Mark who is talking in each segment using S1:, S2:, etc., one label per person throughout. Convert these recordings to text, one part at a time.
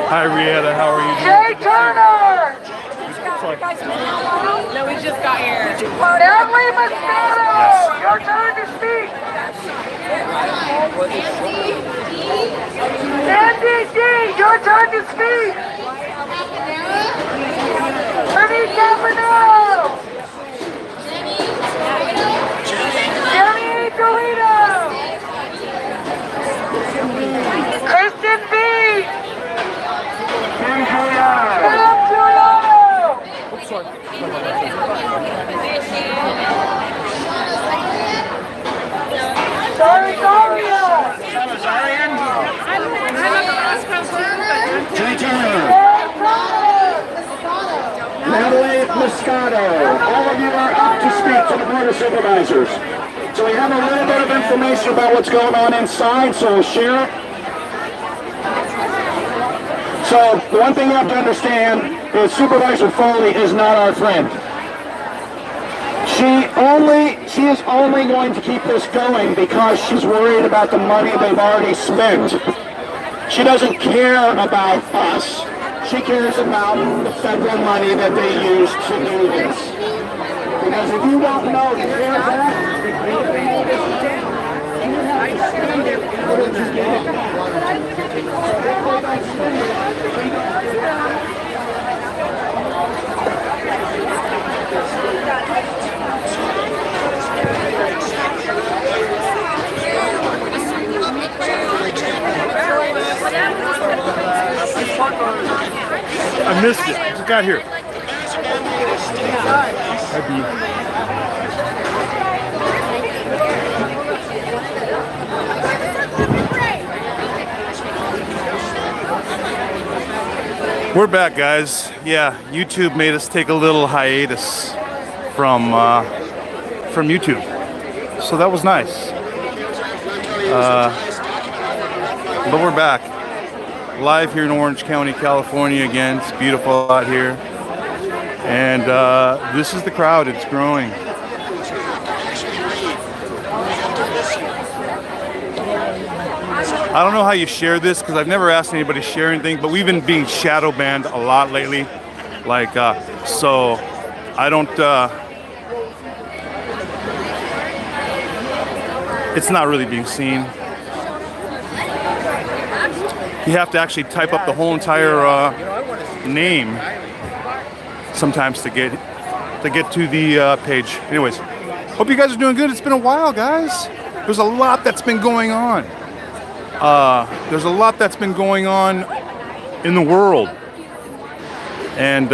S1: Hi, Rieta. How are you doing?
S2: Jay Turner!
S3: No, we just got here.
S2: Natalie Moscato! Your turn to speak! Andy D! Your turn to speak! Ernie Campanello! Jenny Dolito! Kristen B! Sam Giuliano! Sorry, Daria!
S4: Jay Turner. Natalie Moscato. All of you are up to speak to the Board of Supervisors. So we have a little bit of information about what's going on inside, so we'll share it. So the one thing you have to understand is Supervisor Foley is not our friend. She is only going to keep this going because she's worried about the money they've already spent. She doesn't care about us. She cares about the federal money that they use to do this. Because if you don't know, you hear that?
S1: I missed it. I just got here. We're back, guys. Yeah, YouTube made us take a little hiatus from YouTube, so that was nice. But we're back, live here in Orange County, California again. It's beautiful out here, and this is the crowd. It's growing. I don't know how you share this because I've never asked anybody to share anything, but we've been being shadow banned a lot lately. Like, so I don't, it's not really being seen. You have to actually type up the whole entire name sometimes to get to the page. Anyways, hope you guys are doing good. It's been a while, guys. There's a lot that's been going on. There's a lot that's been going on in the world, and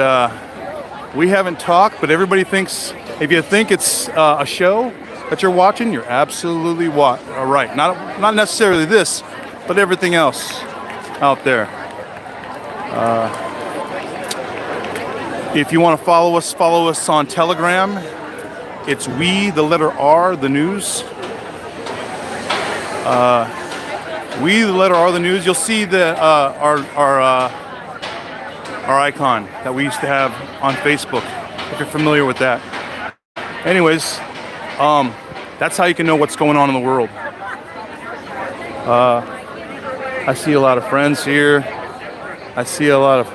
S1: we haven't talked, but everybody thinks, if you think it's a show that you're watching, you're absolutely right. Not necessarily this, but everything else out there. If you want to follow us on Telegram. It's We, the letter R, the news. We, the letter R, the news. You'll see the our icon that we used to have on Facebook, if you're familiar with that. Anyways, that's how you can know what's going on in the world. I see a lot of friends here. I see a lot of,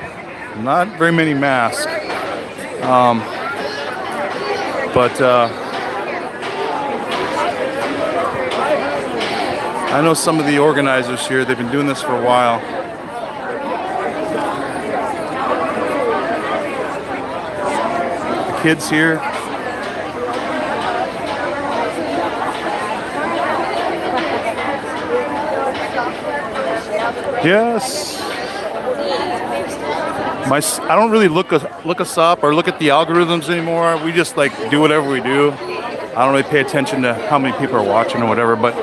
S1: not very many masks. But I know some of the organizers here. They've been doing this for a while. The kids here. Yes. I don't really look us up or look at the algorithms anymore. We just like do whatever we do. I don't really pay attention to how many people are watching or whatever. But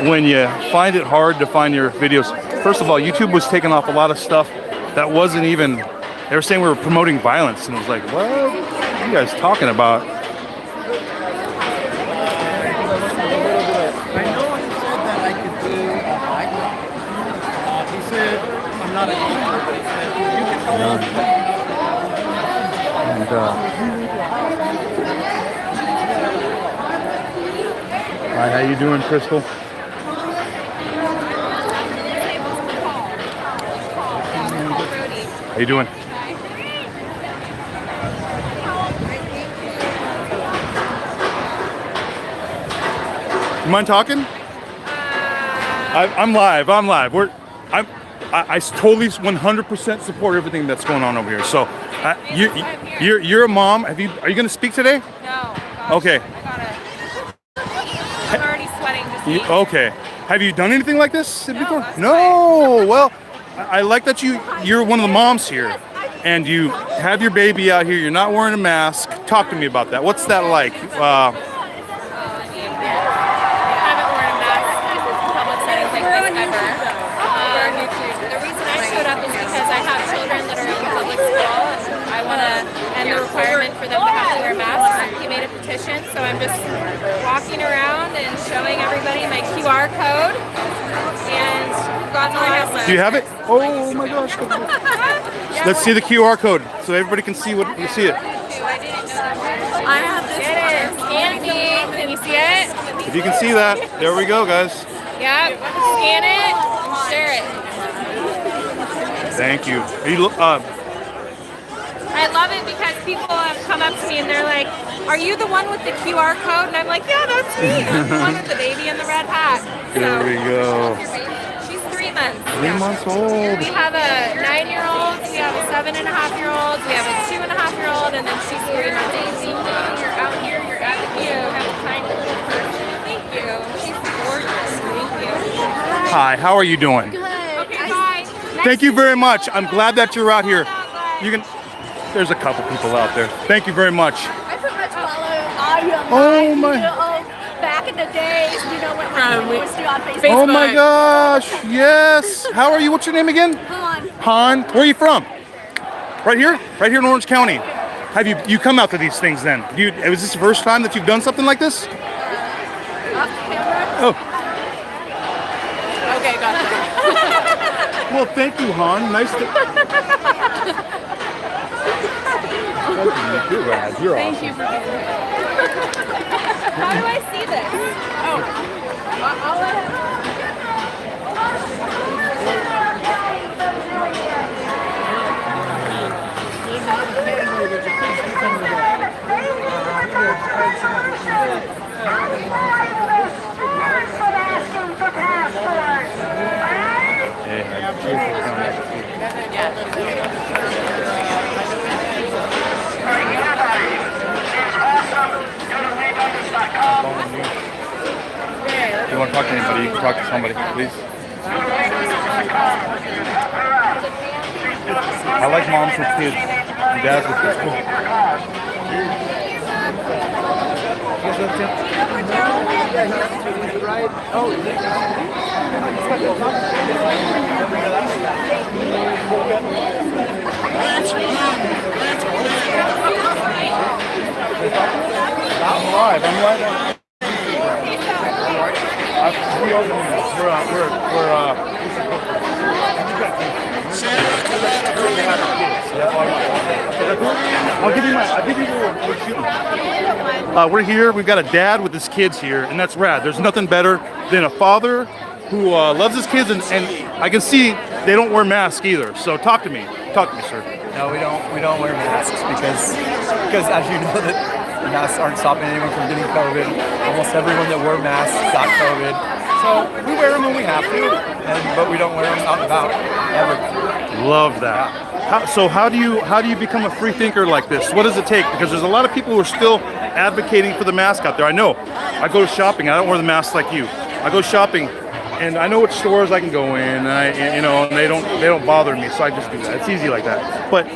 S1: when you find it hard to find your videos, first of all, YouTube was taking off a lot of stuff that wasn't even. They were saying we were promoting violence, and I was like, what are you guys talking about?
S5: I know he said that I could do he said I'm not a gamer, but he said you can come on.
S1: Hi, how you doing, Crystal? How you doing? You mind talking? I'm live. I totally 100% support everything that's going on over here. So, you're a mom. Are you going to speak today?
S3: No. Gosh,
S1: Okay.
S3: I'm already sweating just being
S1: Okay. Have you done anything like this before?
S3: that's
S1: No. Well, I like that you're one of the moms here, and you have your baby out here. You're not wearing a mask. Talk to me about that. What's that like?
S3: I haven't worn a mask in public settings like this ever. The reason I showed up is because I have children that are in public school. I want to end the requirement for them to have to wear masks. He made a petition, so I'm just walking around and showing everybody my QR code. And God bless.
S1: Do you have it? Oh my gosh. Let's see the QR code so everybody can see what you see it.
S3: I have this. It is. Scan me. Can you see it?
S1: If you can see that, there we go, guys.
S3: Yep. Scan it. Share it.
S1: Thank you.
S3: I love it because people have come up to me and they're like, "Are you the one with the QR code?" And I'm like, "Yeah, that's me. I'm the one with the baby in the red hat."
S1: There we go.
S3: She's 3 months.
S1: 3 months old.
S3: We have a 9-year-old, we have a 7.5-year-old, we have a 2.5-year-old, and then she's 3 months old. You're out here, you're out here. You have a tiny little person. Thank you. She's gorgeous. Thank you.
S1: Hi, how are you doing?
S3: Okay, bye.
S1: Thank you very much. I'm glad that you're out here. You can. There's a couple people out there. Thank you very much.
S6: I pretty much follow all your
S1: Oh my.
S6: back in the days, when we used to on Facebook.
S1: Oh my gosh. Yes. How are you? What's your name again?
S6: Han.
S1: Han. Where are you from? Right here? Right here in Orange County. Have you come out to these things then? Was this the first time that you've done something like this?
S6: Off camera.
S1: Oh.
S6: Okay, got it.
S1: Well, thank you, Han. Nice to. You're rad. You're awesome.
S6: Thank you for being here.
S3: How do I see this?
S6: I'll let
S1: If you want to talk to anybody, you can talk to somebody, please. I like moms with kids and dads with kids. I'm live. We're here. We've got a dad with his kids here, and that's rad. There's nothing better than a father who loves his kids, and I can see they don't wear masks either. So talk to me, sir.
S5: No, we don't wear masks because as you know that masks aren't stopping anyone from getting COVID. Almost everyone that wore masks got COVID. So we wear them when we have to, but we don't wear them out and about ever.
S1: Love that. How do you become a free thinker like this? What does it take? Because there's a lot of people who are still advocating for the mask out there. I know. I go to shopping. I don't wear the mask like you. I go shopping, and I know which stores I can go in. And they don't bother me, so I just do that. It's easy like that. But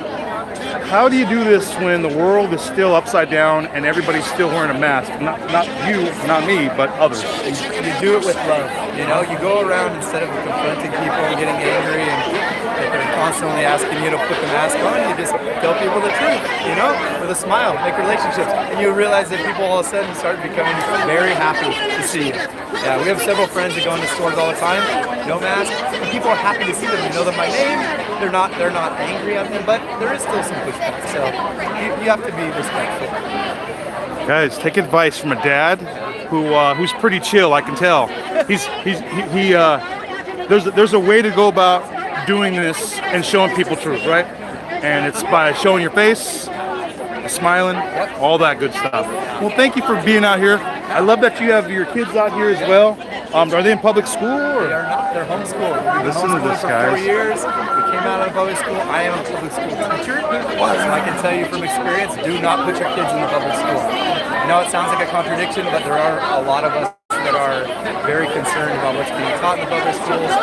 S1: how do you do this when the world is still upside down and everybody's still wearing a mask? Not you, not me, but others.
S5: You do it with love. You know, you go around instead of confronting people and getting angry and that they're constantly asking you to put the mask on, you just tell people the truth, you know, with a smile, make relationships. And you realize that people all of a sudden start becoming very happy to see you. Yeah, we have several friends that go into stores all the time, no mask, and people are happy to see them. You know them by name, they're not angry at me, but there is still some pushback. So you have to be respectful.
S1: Guys, take advice from a dad who's pretty chill. I can tell. There's a way to go about doing this and showing people truth, right? And it's by showing your face, smiling, all that good stuff. Well, thank you for being out here. I love that you have your kids out here as well. Are they in public school? Or?
S5: They are not. They're homeschooled. We've been
S1: Listen to this,
S5: homeschooled for
S1: guys.
S5: 4 years. We came out of public school. I am a public school teacher. So I can tell you from experience, do not put your kids in the public school. I know it sounds like a contradiction, but there are a lot of us that are very concerned about what's being taught in the public schools,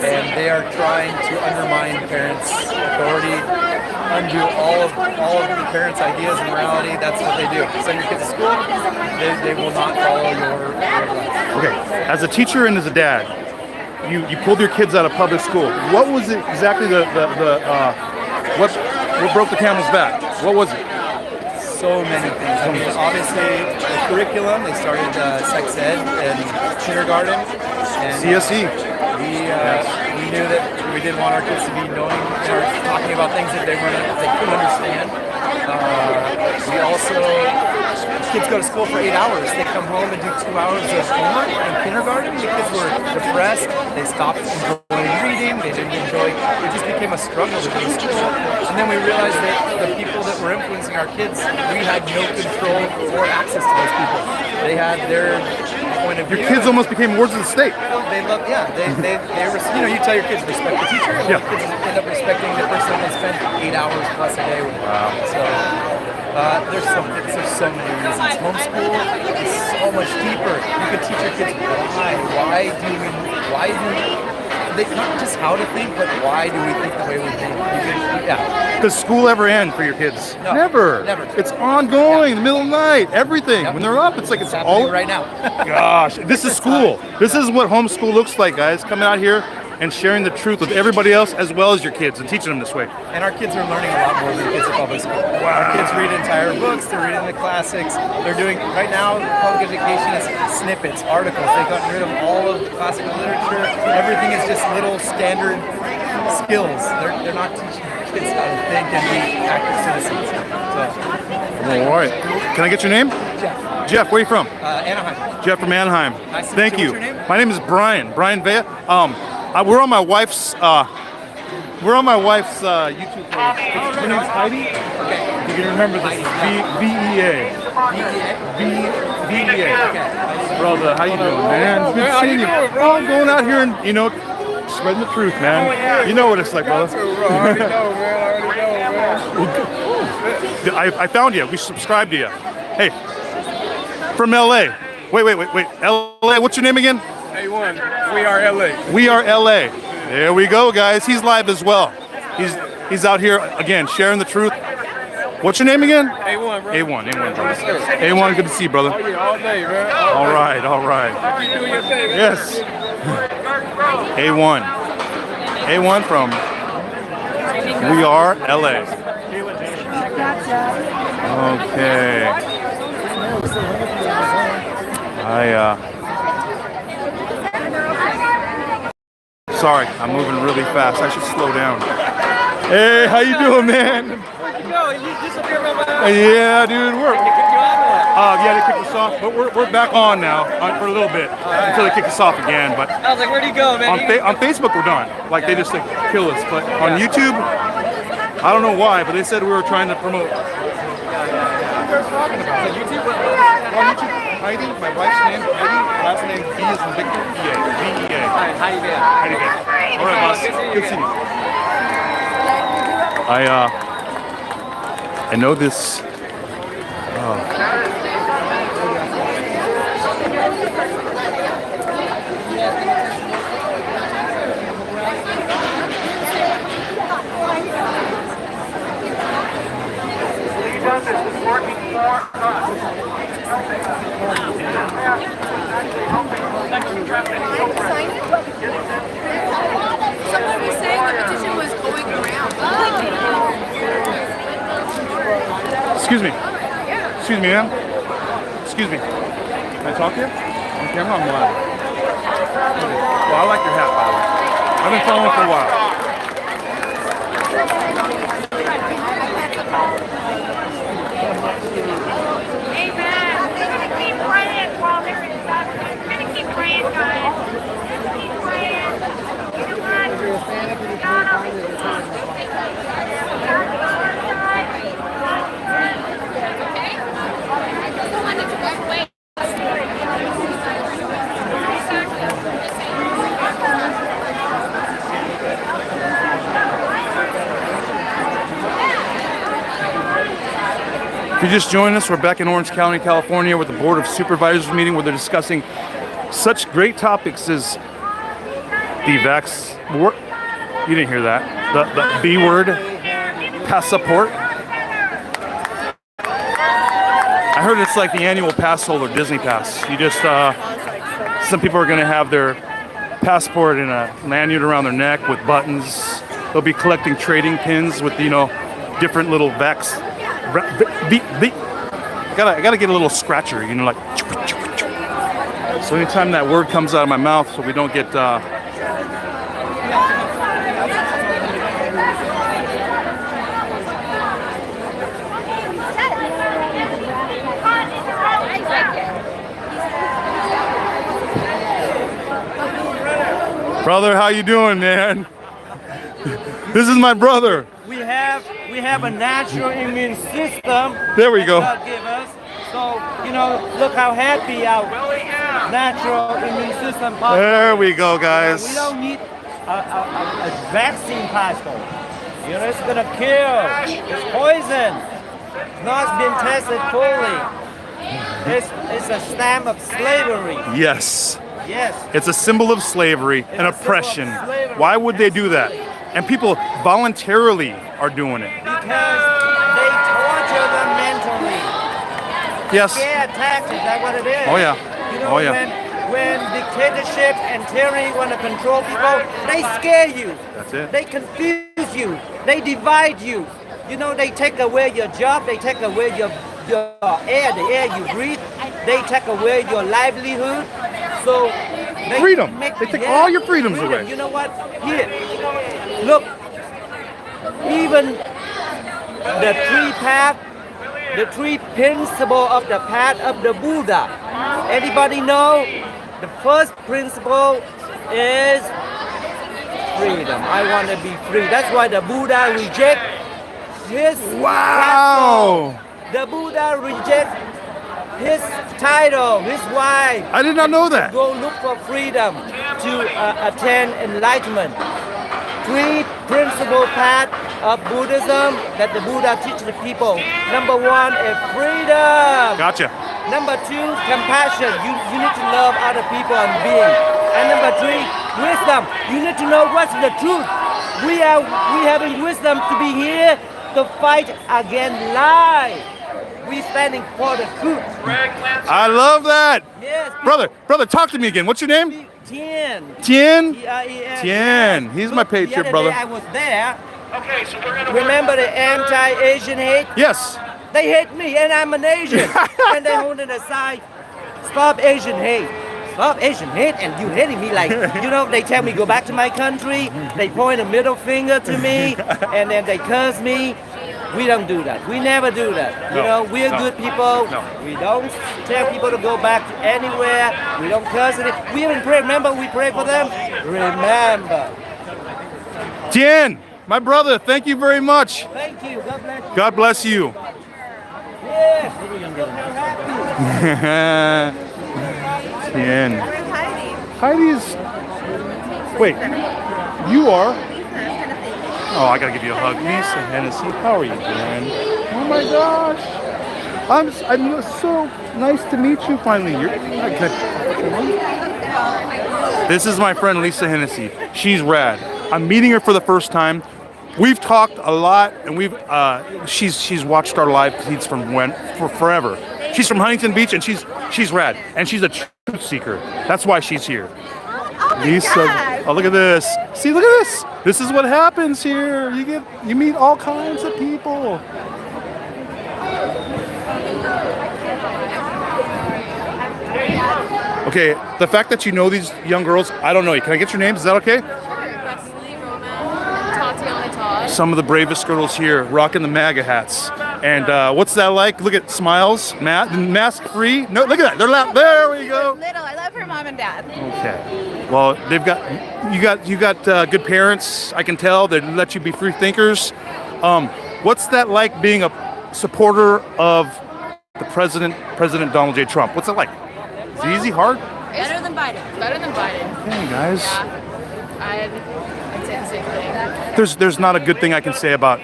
S5: and they are trying to undermine parents' authority, undo all of the parents' ideas and morality. That's what they do. Send your kids to school, they will not follow your life.
S1: Okay, as a teacher and as a dad, you pulled your kids out of public school. What was it exactly what broke the camel's back? What was it?
S5: So many things. I mean, obviously, the curriculum, they started sex ed in kindergarten. And
S1: CSE.
S5: We knew that we didn't want our kids to be knowing or talking about things that they couldn't understand. We also, kids go to school for 8 hours. They come home and do 2 hours of homework in kindergarten. The kids were depressed. They stopped enjoying reading. They didn't enjoy, it just became a struggle to go to school. And then we realized that the people that were influencing our kids, we had no control or access to those people. They had their point of view.
S1: Your kids almost became wards of the state.
S5: They love, yeah. You tell your kids respect the teacher, and
S1: Yeah.
S5: the kids end up respecting the person they spend 8 hours plus a day with.
S1: Wow.
S5: So there's so many reasons. Homeschool is so much deeper. You can teach your kids why do they, not just how to think, but why do we think the way we think?
S1: Does school ever end for your kids?
S5: No,
S1: Never.
S5: never.
S1: It's ongoing, in the middle of the night, everything.
S5: Yep.
S1: When they're up, it's like it's
S5: happening
S1: all
S5: right now.
S1: Gosh, this is school. This is what homeschool looks like, guys. Coming out here and sharing the truth with everybody else as well as your kids and teaching them this way.
S5: And our kids are learning a lot more than kids at public school. Our kids read entire books, they're reading the classics. They're doing, right now, public education is snippets, articles. They've gotten rid of all of classical literature. Everything is just little standard skills. They're not teaching kids how to think and be active citizens. So,
S1: All right. Can I get your name?
S5: Jeff,
S1: Jeff, where are you from?
S5: Anaheim.
S1: Jeff from Anaheim.
S5: Nice to
S1: Thank
S5: meet you.
S1: you.
S5: What's your name?
S1: My name is Brian Vea. We're on my wife's YouTube page. Her name's Heidi.
S5: Okay.
S1: You can remember this. VEA. VEA. Brother, how you doing, man? Good seeing you. Oh, I'm going out here and spreading the truth, man. You know what it's like, brother. I found you. We subscribed to you. Hey, from LA. Wait. LA. What's your name again?
S7: A1. We are LA.
S1: We are LA. There we go, guys. He's live as well. He's out here again sharing the truth. What's your name again?
S7: A1, bro.
S1: A1, brother. A1, good to see you, brother.
S7: Oh, yeah, all day, man.
S1: All right.
S7: You doing your thing, man.
S1: Yes. A1. A1 from We Are LA. Okay. Sorry, I'm moving really fast. I should slow down. Hey, how you doing, man?
S7: No, you disappeared from
S1: Yeah, dude, we're
S7: you
S1: they kicked us off, but we're back on now for a little bit until they kick us off again. But
S7: I was like, where'd he go, man?
S1: on Facebook we're done. Like they just kill us. But on YouTube, I don't know why, but they said we were trying to promote.
S7: YouTube?
S1: On YouTube, Heidi, my wife's name, Heidi, last name B is in Victor, V-A. V-E-A.
S7: How you been?
S1: Heidi Day. All right, boss. Good seeing you. I know this.
S2: This is working for us.
S6: Someone was saying the petition was going around.
S1: Excuse me, ma'am. Excuse me. Can I talk to you? On camera, I'm live. Well, I like your hat, by the way. I've been following for a while.
S2: Amen. We're gonna keep praying while they're in We're gonna keep praying, guys. Keep praying. You know what? God always God
S1: If you just joined us, we're back in Orange County, California with the Board of Supervisors meeting where they're discussing such great topics as the you didn't hear that, the B word, passport. I heard it's like the annual pass holder, Disney Pass. You just, some people are gonna have their passport in a lanyard around their neck with buttons. They'll be collecting trading pins with, you know, different little Vex. I gotta get a little scratcher, you know, like. So anytime that word comes out of my mouth, so we don't get. Brother, how you doing, man? This is my brother.
S8: We have a natural immune system.
S1: There we go.
S8: God give us. So, you know, look how happy our natural immune system.
S1: There we go, guys.
S8: We don't need a vaccine passport. You know, it's gonna kill. It's poison. It's not been tested fully. It's a stamp of slavery.
S1: Yes.
S8: Yes.
S1: It's a symbol of slavery and oppression. Why would they do that? And people voluntarily are doing it.
S8: Because they torture them mentally.
S1: Yes.
S8: Scare tactics, that's what it is.
S1: Oh yeah.
S8: You know,
S1: Oh yeah.
S8: when dictatorship and tyranny want to control people, they scare you.
S1: That's it.
S8: They confuse you. They divide you. You know, they take away your job. They take away your air, the air you breathe. They take away your livelihood. So they
S1: Freedom. They take all your freedoms away.
S8: You know what? Here, look. Even the three principle of the path of the Buddha. Anybody know? The first principle is freedom. I want to be free. That's why the Buddha reject his
S1: Wow.
S8: title. The Buddha reject his title, his wife.
S1: I did not know that.
S8: Go look for freedom to attain enlightenment. Three principal paths of Buddhism that the Buddha teaches the people. Number one is freedom.
S1: Gotcha.
S8: Number two, compassion. You need to love other people and beings. And number three, wisdom. You need to know what's the truth. We having wisdom to be here to fight against lies. We standing for the truth.
S1: I love that.
S8: Yes.
S1: Brother, talk to me again. What's your name?
S8: Tien.
S1: Tien?
S8: T-I-E-N.
S1: Tien. He's my
S8: The
S1: patriot,
S8: other
S1: brother.
S8: day I was there. Okay, so we're gonna remember the anti-Asian hate?
S1: Yes.
S8: They hate me and I'm an Asian. And they hold it aside. Stop Asian hate. Stop Asian hate, and you hating me like, you know, they tell me go back to my country. They point a middle finger to me, and then they curse me. We don't do that. We never do that. You know, we're good people.
S1: No.
S8: We don't tell people to go back to anywhere. We don't curse it. We even pray. Remember, we pray for them. Remember.
S1: Tien, my brother, thank you very much.
S8: Thank you. God bless you.
S1: God bless you.
S8: Yeah.
S1: Tien. Heidi's. Wait, you are? Oh, I gotta give you a hug. Lisa Hennessy, how are you doing? Oh my gosh. I'm so nice to meet you finally. This is my friend Lisa Hennessy. She's rad. I'm meeting her for the first time. We've talked a lot, and she's watched our live feeds for forever. She's from Huntington Beach, and she's rad, and she's a truth seeker. That's why she's here. Lisa, oh look at this. See, look at this. This is what happens here. You meet all kinds of people. Okay, the fact that you know these young girls, I don't know you. Can I get your names? Is that okay?
S3: Wesley, Roman, Tatiana, Tosh.
S1: Some of the bravest girls here rocking the MAGA hats. And what's that like? Look at smiles, mask free. No, look at that. They're loud. There we go.
S6: Little. I love her mom and dad.
S1: Okay. Well, you got good parents. I can tell they let you be free thinkers. What's that like being a supporter of the President Donald J. Trump? What's it like? Is it easy, hard?
S3: Better than Biden. Better than Biden.
S1: Hey guys.
S3: Yeah. I'd say the same thing.
S1: There's not a good thing I can say about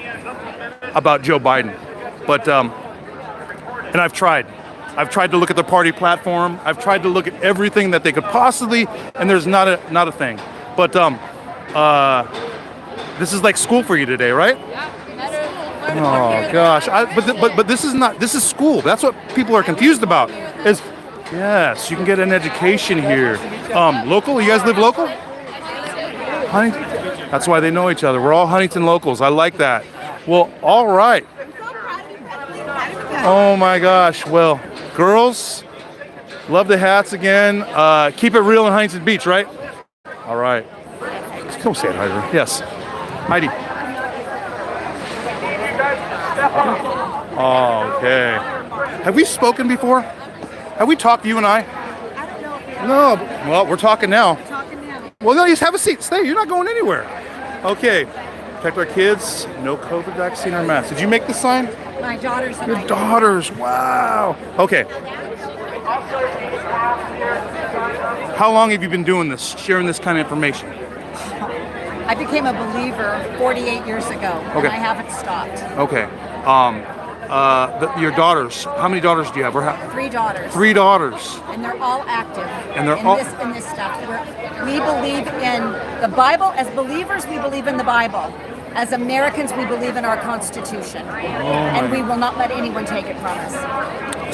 S1: Joe Biden, but and I've tried to look at the party platform. I've tried to look at everything that they could possibly, and there's not a thing. But this is like school for you today, right?
S3: Yeah. Better.
S1: Oh gosh, but this is school. That's what people are confused about. Is yes, you can get an education here. Local? You guys live local? Huntington. That's why they know each other. We're all Huntington locals. I like that. Well, all right. Oh my gosh. Well, girls, love the hats again. Keep it real in Huntington Beach, right? All right. Come say it, Heidi. Yes. Heidi. Okay. Have we spoken before? Have we talked, you and I? No. Well, we're talking now. Well, no, just have a seat. Stay. You're not going anywhere. Okay. Protect our kids. No COVID vaccine or mask. Did you make the sign?
S6: My daughters and
S1: Your daughters. Wow. Okay. How long have you been doing this, sharing this kind of information?
S6: I became a believer 48 years ago, and
S1: Okay.
S6: I haven't stopped.
S1: Okay. Your daughters. How many daughters do you have?
S6: 3 daughters.
S1: 3 daughters.
S6: And they're all active.
S1: And they're
S6: in
S1: all-
S6: in this stuff. We believe in the Bible. As believers, we believe in the Bible. As Americans, we believe in our Constitution, and we will not let anyone take it from us.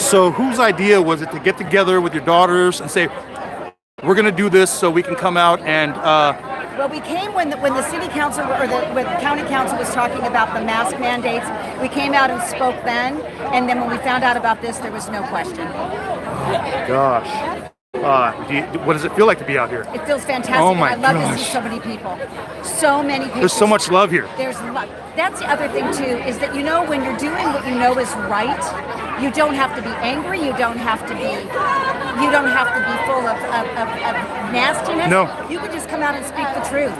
S1: So whose idea was it to get together with your daughters and say, we're going to do this so we can come out and
S6: Well, we came when the city council or when the county council was talking about the mask mandates. We came out and spoke then, and then when we found out about this, there was no question.
S1: gosh. What does it feel like to be out here?
S6: It feels fantastic.
S1: Oh my
S6: and I love to
S1: gosh.
S6: see so many people. So many people.
S1: There's so much love here.
S6: There's love. That's the other thing too, is that when you're doing what you know is right, you don't have to be angry. You don't have to be full of nastiness.
S1: No.
S6: You can just come out and speak the truth,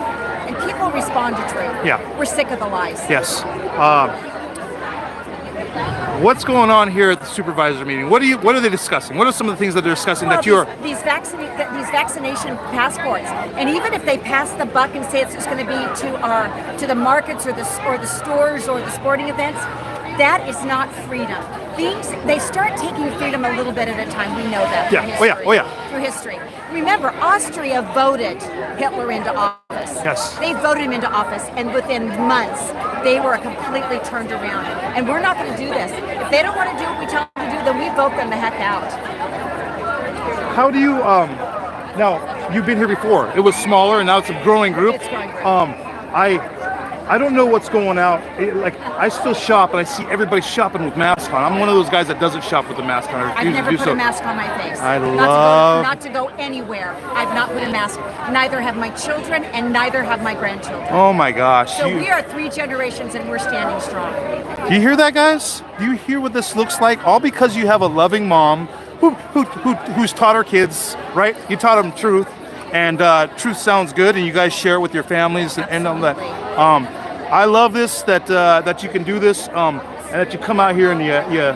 S6: and people respond to truth.
S1: Yeah.
S6: We're sick of the lies.
S1: Yes. What's going on here at the supervisor meeting? What are they discussing? What are some of the things that they're discussing that you're?
S6: These vaccination passports, and even if they pass the buck and say it's just going to be to the markets or the stores or the sporting events, that is not freedom. They start taking freedom a little bit at a time. We know that.
S1: Yeah.
S6: Through
S1: Oh yeah.
S6: Through history. Remember, Austria voted Hitler into office.
S1: Yes.
S6: They voted him into office, and within months, they were completely turned around. And we're not going to do this. If they don't want to do what we tell them to do, then we vote them the heck out.
S1: How do you now you've been here before. It was smaller and now it's a growing group.
S6: It's growing group.
S1: I don't know what's going out. I still shop and I see everybody shopping with masks on. I'm one of those guys that doesn't shop with a mask on. I
S6: I've
S1: refuse
S6: never
S1: to do
S6: put
S1: so.
S6: a mask on my face.
S1: Not
S6: to go anywhere. I've not put a mask. Neither have my children, and neither have my grandchildren.
S1: Oh my gosh.
S6: So we are 3 generations, and we're standing strong.
S1: Do you hear that, guys? Do you hear what this looks like? All because you have a loving mom who's taught her kids, right? You taught them truth, and truth sounds good, and you guys share it with your families and all that. I love this that you can do this, and that you come out here and you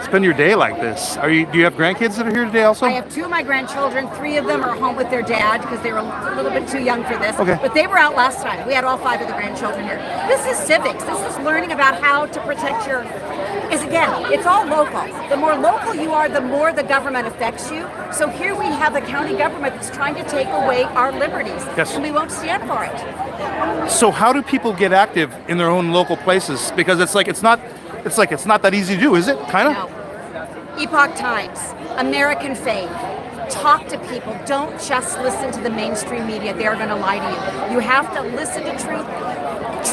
S1: spend your day like this. Do you have grandkids that are here today also?
S6: I have 2 of my grandchildren. 3 of them are home with their dad because they were a little bit too young for this.
S1: Okay.
S6: But they were out last time. We had all 5 of the grandchildren here. This is civics. This is learning about how to protect your... Because again, it's all local. The more local you are, the more the government affects you. So here we have a county government that's trying to take away our liberties.
S1: Yes.
S6: And we won't stand for it.
S1: So how do people get active in their own local places? Because it's not that easy to do, is it? Kind of.
S6: No. Epoch Times, American Faith. Talk to people. Don't just listen to the mainstream media. They're going to lie to you. You have to listen to truth.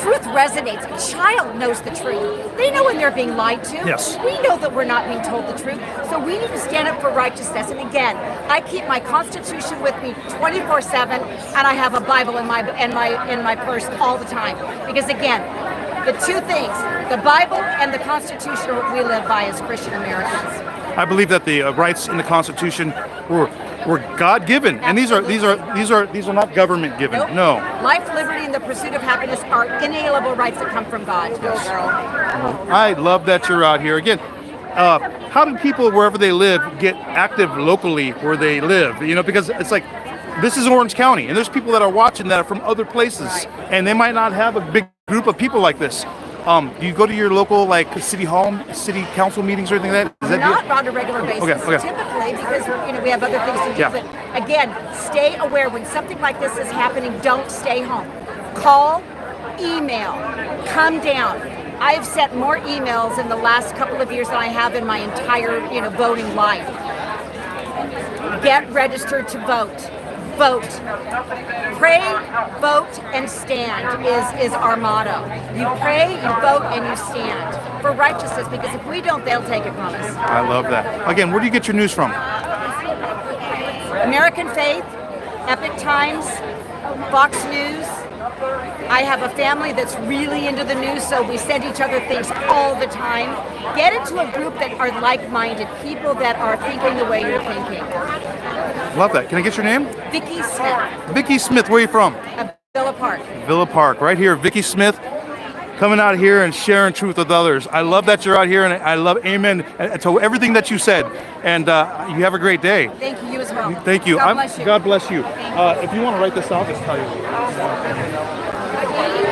S6: truth resonates. A child knows the truth. They know when they're being lied to.
S1: Yes.
S6: We know that we're not being told the truth. So we need to stand up for righteousness. And again, I keep my Constitution with me 24/7, and I have a Bible in my purse all the time. Because again, the two things, the Bible and the Constitution, are what we live by as Christian Americans.
S1: I believe that the rights in the Constitution were God-given, and these are not government-given.
S6: Nope.
S1: No.
S6: Life, liberty, and the pursuit of happiness are inalienable rights that come from God.
S1: I love that you're out here again. How do people wherever they live get active locally where they live? You know, because it's like this is Orange County, and there's people that are watching that are from other places, and they might not have a big group of people like this. Do you go to your local like city hall, city council meetings or anything like that? Is that
S6: Not on a regular basis,
S1: Okay.
S6: typically, because we have other things to do.
S1: Yeah.
S6: But again, stay aware when something like this is happening. Don't stay home. Call, email, come down. I've sent more emails in the last couple of years than I have in my entire voting life. Get registered to vote. Vote. Pray, vote, and stand is our motto. You pray, you vote, and you stand for righteousness, because if we don't, they'll take it from us.
S1: I love that. Again, where do you get your news from?
S6: American Faith, Epic Times, Fox News. I have a family that's really into the news, so we send each other things all the time. Get into a group that are like-minded, people that are thinking the way you're thinking.
S1: Love that. Can I get your name?
S6: Vicki Smith,
S1: Vicki Smith. Where are you from?
S6: of Villa Park.
S1: Villa Park, right here. Vicki Smith, coming out here and sharing truth with others. I love that you're out here, and I love amen to everything that you said. And you have a great day.
S6: Thank you, you as well.
S1: Thank you.
S6: God bless you.
S1: God bless you. If you want to write this out, just tell you.
S6: Awesome. Thank you.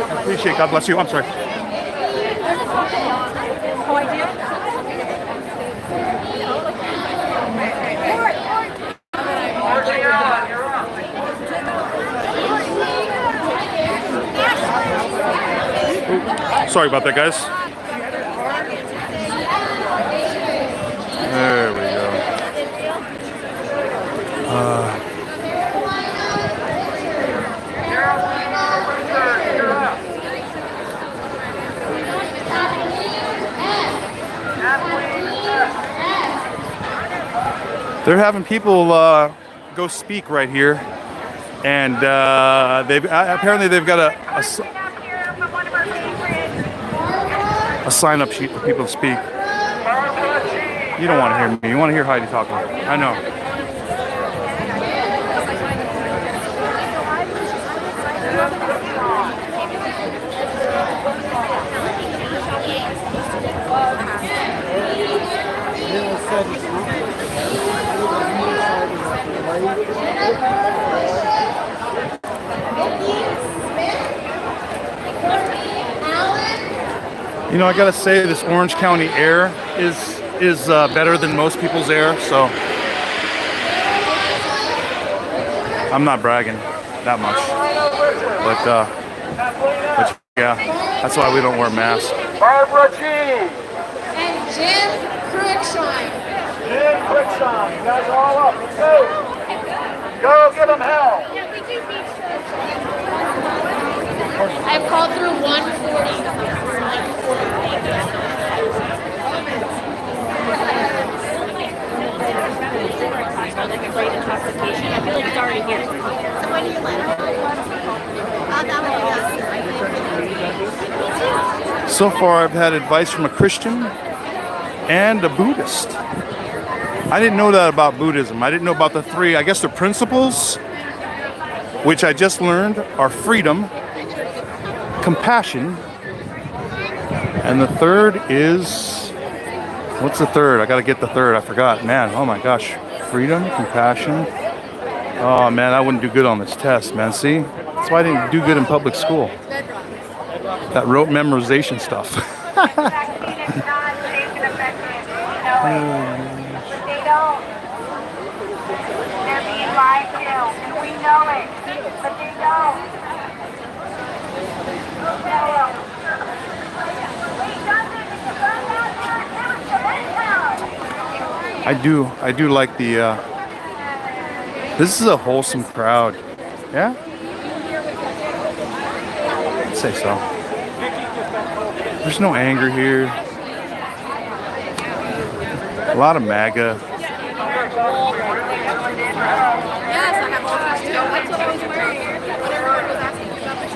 S1: I appreciate it. God bless you. I'm sorry.
S6: Oh, I
S1: Sorry about that, guys. There we go. They're having people go speak right here, and apparently they've got a sign-up sheet for people to speak. You don't want to hear me. You want to hear Heidi talking. I know. You know, I gotta say, this Orange County air is better than most people's air, so I'm not bragging that much, but yeah, that's why we don't wear masks.
S4: Barbara G.
S3: And Jim Crickshine.
S4: Jim Crickson. You guys are all up. Let's go. Go give them hell.
S3: I've called through 140. Like a great intoxication. I feel like it's already here. So when do you let it?
S1: So far, I've had advice from a Christian and a Buddhist. I didn't know that about Buddhism. I didn't know about the three, I guess the principles, which I just learned are freedom, compassion, and the third is, what's the third? I gotta get the third, I forgot. Man, oh my gosh. Freedom, compassion. Oh man, I wouldn't do good on this test, man. See? That's why I didn't do good in public school. That rote memorization stuff.
S2: They're being lied to, and we know it, but they don't. Go tell them. Wait, Jonathan,
S1: I do like the. This is a wholesome crowd. Yeah. I'd say so. There's no anger here. A lot of MAGA.
S3: Yes, I have all these too. That's what I was wearing. When everyone was asking me about the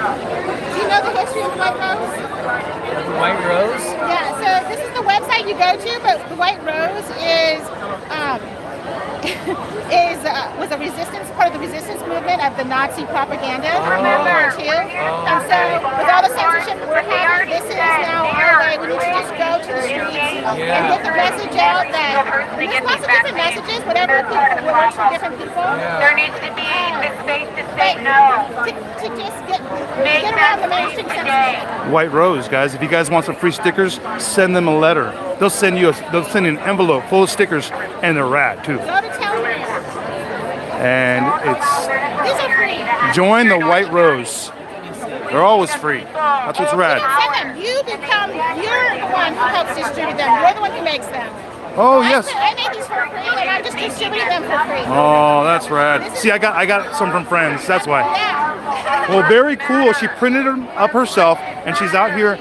S2: Do you know the history of the White Rose?
S7: The White Rose?
S2: Yeah, so this is the website you go to, but the White Rose is was a resistance part of the resistance movement of the Nazi propaganda from World War II. And so with all the censorship we're having, this is now our way. We need to just go to the streets and get the message out that there's lots of different messages, whatever people works for different people.
S9: There needs to be the space to say no.
S2: To just get around the mainstream censorship.
S1: White Rose, guys. If you guys want some free stickers, send them a letter. They'll send you an envelope full of stickers, and they're rad too.
S2: Go to town.
S1: And
S2: These are free.
S1: join the White Rose. They're always free. That's what's rad.
S2: Send them. You're the one who helps distribute them. You're the one who makes them.
S1: Oh yes.
S2: I made these for free, and I'm just distributing them for free.
S1: Oh, that's rad. See, I got some from friends. That's why.
S2: Yeah.
S1: Well, very cool. She printed them up herself, and she's out here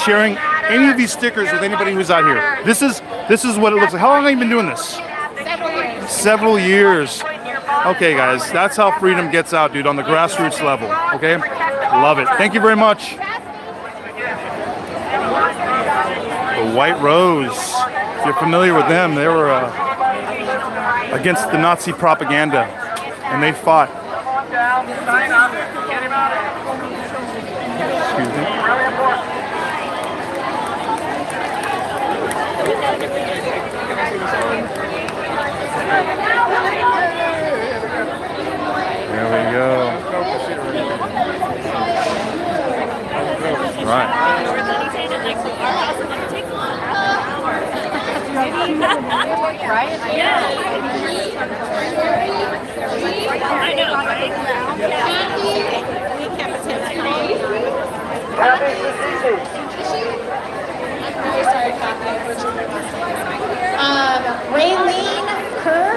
S1: sharing any of these stickers with anybody who's out here. This is what it looks like. How long have you been doing this?
S2: Several years.
S1: Several years. Okay, guys, that's how freedom gets out, dude, on the grassroots level. Okay, love it. Thank you very much. The White Rose. If you're familiar with them, they were against the Nazi propaganda, and they fought. Excuse me. There we go. Right.
S2: Raylene Kerr.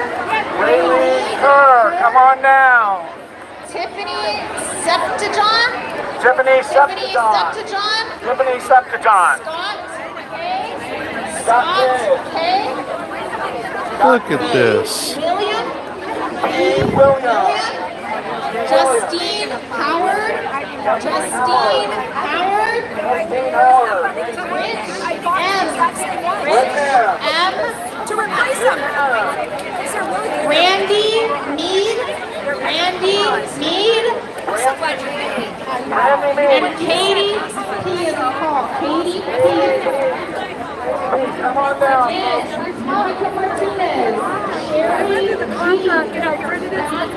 S4: Raylene Kerr, come on now.
S2: Tiffany Septajon.
S4: Tiffany
S2: Tiffany
S4: Septajon.
S2: Septajon.
S4: Tiffany Septajon.
S2: Scott K.
S1: Look at this.
S2: William.
S4: Williams.
S2: Justine Howard. Justine Howard. Rich M. To replace him. Randy Mead. And Katie P is called. Katie P.
S4: Come on down.
S2: Monica Martinez. Sherry
S9: I need you to all stay inside.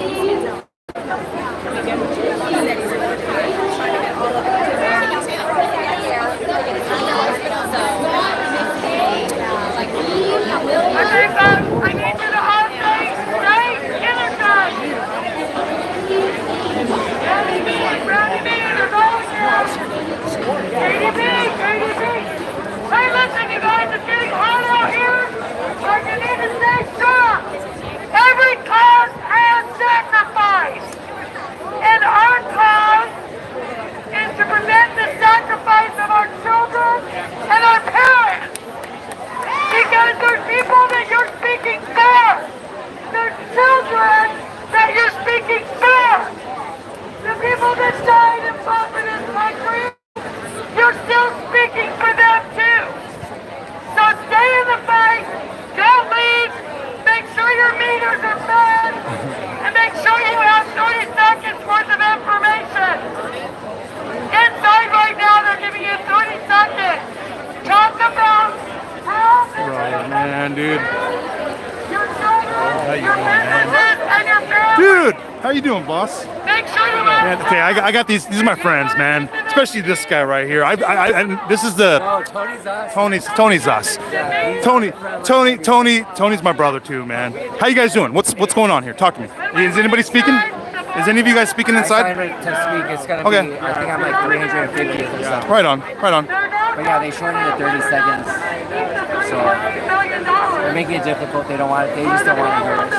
S9: Brownie B, there's always Katie B. Hey, listen, you guys, it's getting hot out here, so you need to stay strong. Every cause has sacrifice, and our cause is to prevent the sacrifice of our children and our parents. Because there's people that you're speaking for. There's children that you're speaking for. The people that died and fought for this country, you're still speaking for them too. So stay in the fight. Don't leave. Make sure your meters are fed. And make sure you have 30 seconds worth of information. Inside right now, they're giving you 30 seconds. Talk about
S1: Right, man, dude.
S9: your children, your businesses, and your families.
S1: Dude, how you doing, boss?
S9: Make sure you
S1: Man, okay, I got these. These are my friends, man. especially this guy right here. This is the
S8: Oh, Tony's us.
S1: Tony's us. Tony's my brother too, man. How you guys doing? What's going on here? Talk to me. Is anybody speaking? Is any of you guys speaking
S7: I
S1: inside?
S7: signed it to speak. It's gonna
S1: Okay.
S7: be. I think I'm like 350 or something.
S1: Right on.
S7: But yeah, they shortened it to 30 seconds. So they're making it difficult. They don't want. They just don't want to hear us.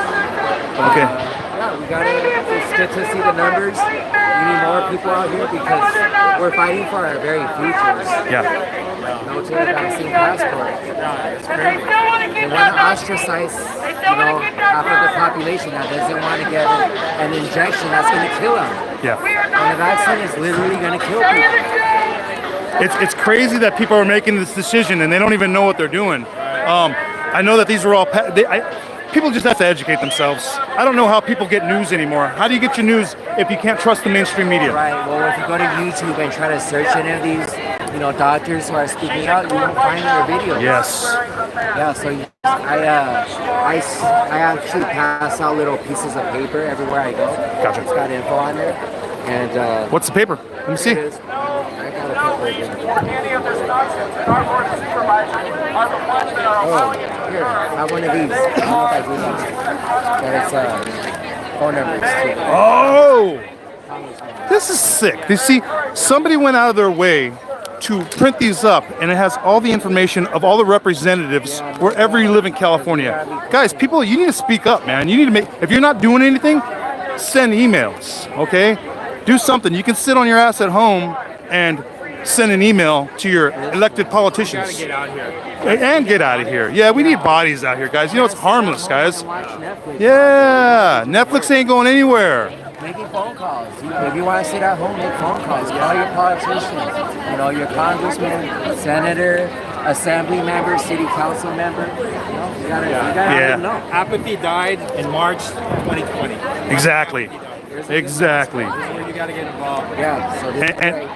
S7: But,
S1: Okay.
S7: yeah, we gotta. It's good to see the numbers. We need more people out here because we're fighting for our very futures.
S1: Yeah.
S7: Military vaccine passport. They want to ostracize, half of the population that doesn't want to get an injection that's going to kill them.
S1: Yeah.
S7: And the vaccine is literally going to kill people.
S1: It's crazy that people are making this decision and they don't even know what they're doing. I know that these are all people just have to educate themselves. I don't know how people get news anymore. How do you get your news if you can't trust the mainstream media?
S7: Right. Well, if you go to YouTube and try to search any of these, doctors who are speaking out, you won't find their videos.
S1: Yes.
S7: Yeah. So I actually pass out little pieces of paper everywhere I go.
S1: Gotcha.
S7: It's got info on there. And
S1: What's the paper? Let me see.
S7: it is. I got a paper again.
S9: Any of the stocks and our board of supervisors are the ones that are allowing it.
S7: Here, I have one of these. I don't know if I do these. But it's phone numbers too.
S1: Oh, this is sick. You see, somebody went out of their way to print these up, and it has all the information of all the representatives wherever you live in California. Guys, people, you need to speak up, man. You need to make. If you're not doing anything, send emails. Okay, do something. You can sit on your ass at home and send an email to your elected politicians.
S5: Get out here.
S1: And get out of here. Yeah, we need bodies out here, guys. You know, it's harmless, guys.
S7: Watch Netflix.
S1: Yeah, Netflix ain't going anywhere.
S7: Making phone calls. If you want to sit at home, make phone calls. Get all your politicians. Your congressman, senator, assembly member, city council member. You gotta
S1: Yeah.
S7: let them know.
S5: Apathy died in March 2020.
S1: Exactly. Exactly.
S5: You gotta get involved.
S7: Yeah. So this is great.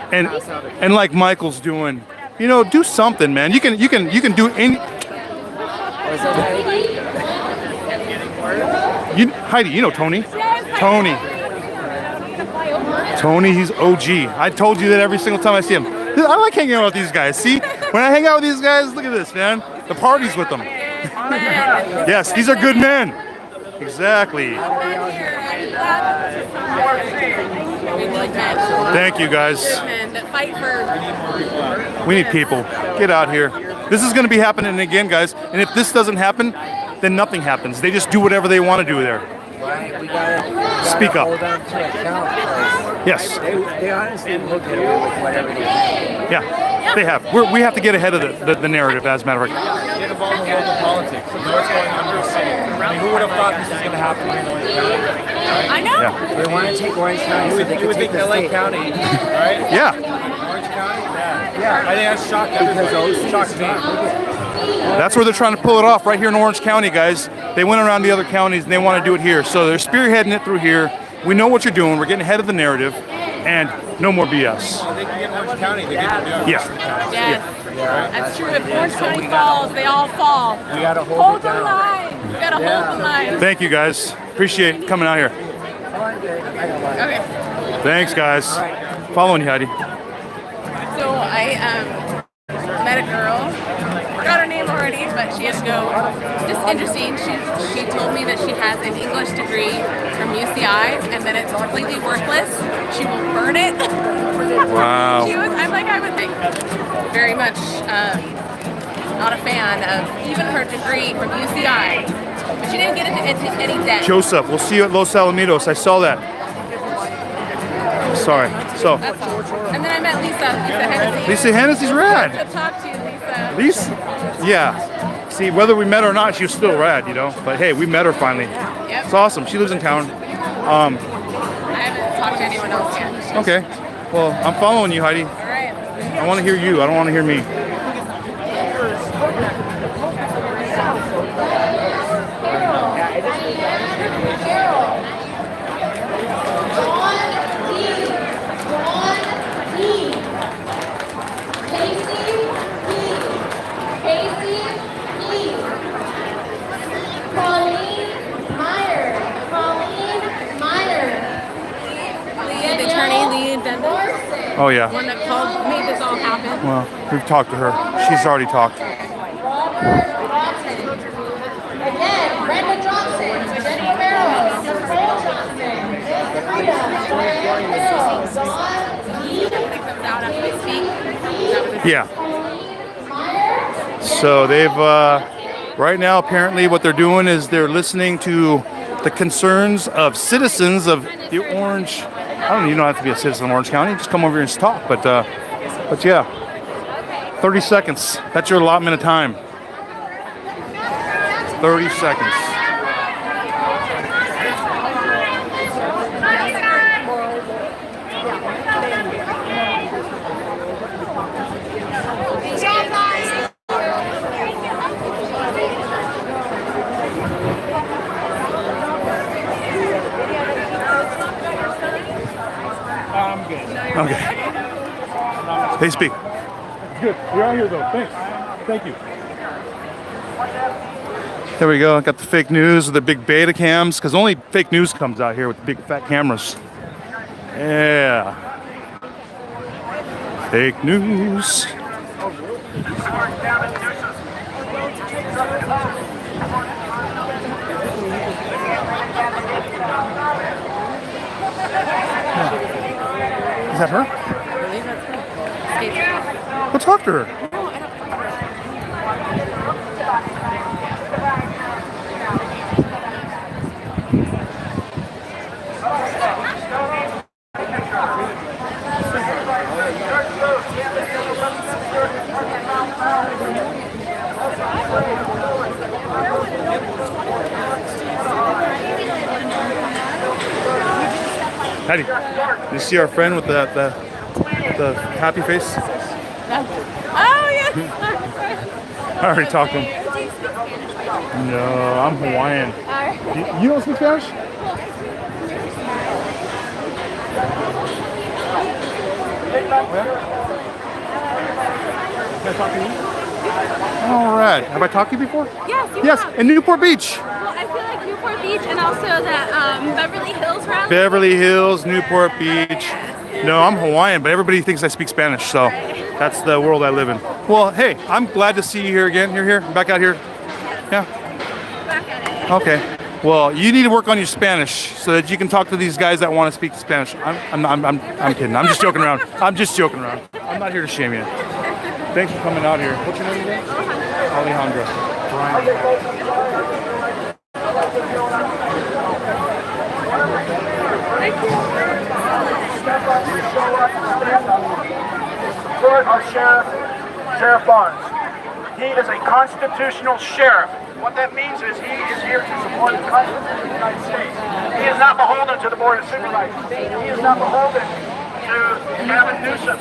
S1: And like Michael's doing, do something, man. You can do any.
S7: What's up, Heidi?
S1: Heidi, you know Tony. Tony, he's OG. I told you that every single time I see him. I like hanging out with these guys. See, when I hang out with these guys, look at this, man. The party's with them. Yes, these are good men. Exactly. Thank you, guys.
S3: And fight for.
S1: We need people. Get out here. This is going to be happening again, guys. And if this doesn't happen, then nothing happens. They just do whatever they want to do there.
S7: Right, we gotta
S1: Speak up.
S7: hold them to account.
S1: Yes.
S7: They honestly will get away with whatever they can.
S1: Yeah, they have. We have to get ahead of the narrative, as a matter of fact.
S5: Get involved in local politics. You know what's going on in your city. I mean, who would have thought this was going to happen in Orange County?
S3: I know.
S1: Yeah.
S7: They want to take Orange County so they
S5: You
S7: can
S5: would
S7: take
S5: think
S7: the
S5: LA
S7: state.
S5: County, right?
S1: Yeah.
S5: Orange County?
S7: Yeah.
S5: I think that's shocked
S7: Because
S5: everybody.
S7: OC
S5: Shocked
S7: is
S5: me.
S1: That's where they're trying to pull it off, right here in Orange County, guys. They went around the other counties and they want to do it here. So they're spearheading it through here. We know what you're doing. We're getting ahead of the narrative. And no more BS.
S5: They can get Orange County. They get
S1: Yeah.
S3: Yes. That's true. If Orange County falls, they all fall.
S7: We gotta hold
S3: Hold
S7: it
S3: the
S7: down.
S3: line. You gotta hold the line.
S1: Thank you, guys. Appreciate coming out here.
S3: Okay.
S1: Thanks, guys. Following you, Heidi.
S3: So I met a girl. Forgot her name already, but she has to go. Just interesting. She told me that she has an English degree from UCI and that it's completely worthless. She will burn it.
S1: Wow.
S3: I'm like, I would think very much not a fan of even her degree from UCI. But she didn't get into any debt.
S1: Joseph, we'll see you at Los Alamitos. I saw that. Sorry. So,
S3: That's all. And then I met Lisa Hennessy.
S1: Lisa Hennessy's rad.
S3: Good to talk to you, Lisa.
S1: Lisa? Yeah. See, whether we met her or not, she was still rad, But hey, we met her finally.
S3: Yep.
S1: It's awesome. She lives in town.
S3: I haven't talked to anyone else yet.
S1: Okay. Well, I'm following you, Heidi.
S3: All right.
S1: I want to hear you. I don't want to hear me.
S3: Lead attorney, lead defendant.
S1: Oh yeah.
S3: one that called, made this all happen.
S1: Well, we've talked to her. She's already talked.
S2: Again, Brenda Johnson, Jenny Barrows, Nicole Johnson,
S1: Yeah. So they've right now apparently what they're doing is they're listening to the concerns of citizens of the Orange. I don't even have to be a citizen of Orange County. Just come over here and talk. But yeah, 30 seconds. That's your allotment of time. 30 seconds. Okay. They speak. Good. You're out here though. Thanks. Thank you. There we go. I got the fake news with the big beta cams because only fake news comes out here with the big fat cameras. Yeah. Fake news. Is that her? Well, talk to her. Hattie, you see our friend with the happy face?
S3: Oh, yes.
S1: I already talked to him. No, I'm Hawaiian. You don't speak Spanish? Can I talk to you? All right. Have I talked to you before?
S3: Yes, you
S1: Yes,
S3: have.
S1: in Newport Beach.
S3: Well, I feel like Newport Beach and also that Beverly Hills rally.
S1: Beverly Hills, Newport Beach. No, I'm Hawaiian, but everybody thinks I speak Spanish, so that's the world I live in. Well, hey, I'm glad to see you here again. You're here, back out here. Yeah.
S3: Back at it.
S1: Okay. Well, you need to work on your Spanish so that you can talk to these guys that want to speak Spanish. I'm kidding. I'm just joking around. I'm just joking around. I'm not here to shame you. Thanks for coming out here. What's your name again? Alejandra. Brian.
S4: Support our sheriff, Sheriff Barnes. He is a constitutional sheriff. What that means is he is here to support the Constitution of the United States. He is not beholden to the Board of Supervisors. He is not beholden to Gavin Newsom.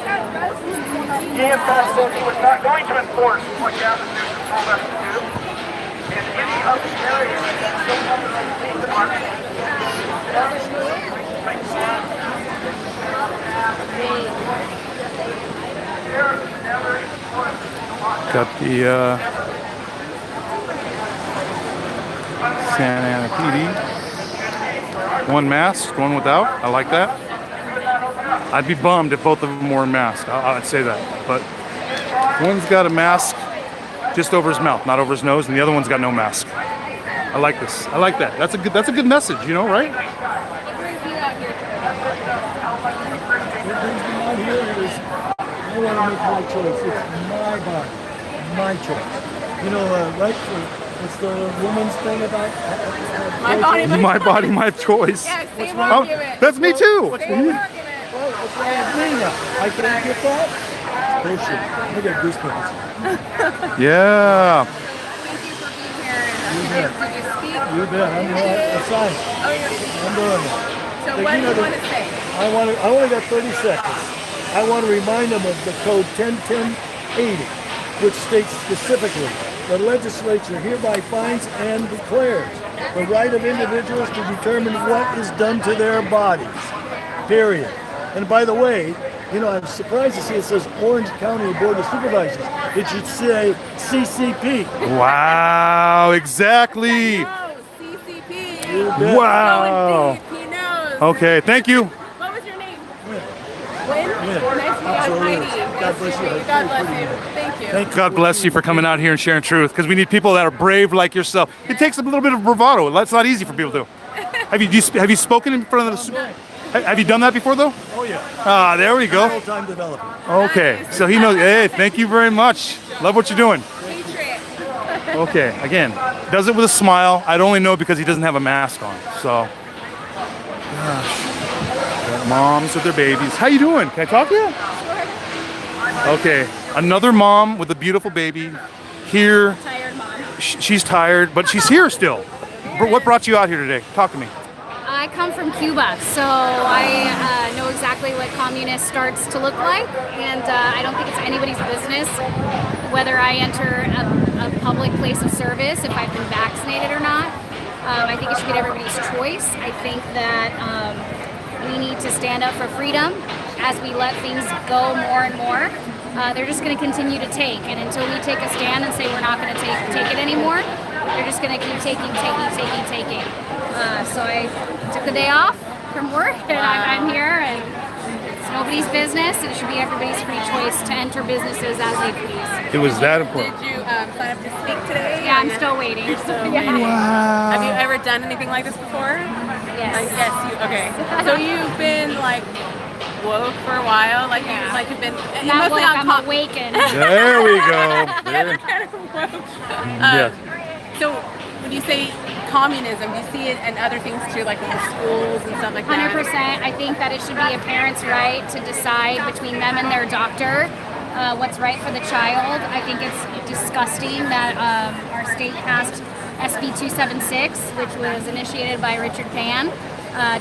S4: He in fact said he was not going to enforce what Gavin Newsom told us to do in any of the areas that still come to the police department.
S1: Got the Santa Ana PD. One mask, one without. I like that. I'd be bummed if both of them wore a mask. I'd say that. But one's got a mask just over his mouth, not over his nose, and the other one's got no mask. I like this. I like that. That's a good message, you know, right?
S10: I want to make my choice. It's my body, my choice. You know, right? What's the woman's thing about?
S1: My body, my choice.
S3: Yeah, same
S1: Oh,
S3: argument.
S1: that's me too.
S3: Same argument.
S10: What's wrong with me now? I can't get that? Bullshit. I got goosebumps.
S1: Yeah.
S3: Thank you for being here. And did you speak?
S10: You bet. I'm assigned.
S3: Oh, you're
S10: I'm doing it.
S3: So what do you want to say?
S10: I only got 30 seconds. I want to remind them of the code 101080, which states specifically the legislature hereby finds and declares the right of individuals to determine what is done to their bodies. Period. And by the way, you know, I'm surprised to see it says Orange County Board of Supervisors. It should say CCP.
S1: Wow, exactly.
S3: No, CCP.
S10: You bet.
S1: Wow.
S3: He knows.
S1: Okay, thank you.
S3: What was your name? Win?
S10: in.
S3: Nice to meet you.
S10: Absolutely.
S3: Heidi.
S10: God bless you.
S3: God bless you. Thank you.
S10: Thank you.
S1: God bless you for coming out here and sharing truth, because we need people that are brave like yourself. It takes a little bit of bravado. That's not easy for people to do. Have you spoken in front of the? Have you done that before though?
S10: Oh yeah.
S1: Ah, there we go.
S10: Full-time developer.
S1: Okay, so he knows. Hey, thank you very much. Love what you're doing. Okay, again, does it with a smile. I'd only know because he doesn't have a mask on. So, gosh. Got moms with their babies. How you doing? Can I talk to you? Okay, another mom with a beautiful baby here.
S3: Tired mom.
S1: She's tired, but she's here still. What brought you out here today? Talk to me.
S11: I come from Cuba, so I know exactly what communist starts to look like, and I don't think it's anybody's business whether I enter a public place of service if I've been vaccinated or not. I think it should be everybody's choice. I think that we need to stand up for freedom as we let things go more and more. They're just going to continue to take, and until we take a stand and say we're not going to take it anymore, they're just going to keep taking. So I took the day off from work, and I'm here, and it's nobody's business, and it should be everybody's free choice to enter businesses as they please.
S1: It was that important.
S3: Did you sign up to speak today?
S11: Yeah, I'm still waiting.
S3: You're still
S11: Yeah.
S3: waiting.
S1: Wow.
S3: Have you ever done anything like this before?
S11: Yes.
S3: Yes. Okay. So you've been like woke for a while, like you've been
S11: Not
S3: mostly
S11: woke,
S3: on
S11: I'm awakened.
S1: There we go. There.
S3: kind of woke.
S1: Yes.
S3: So when you say communism, do you see it in other things too, like in the schools and stuff like that?
S11: 100%. I think that it should be a parent's right to decide between them and their doctor what's right for the child. I think it's disgusting that our state passed SB 276, which was initiated by Richard Pan,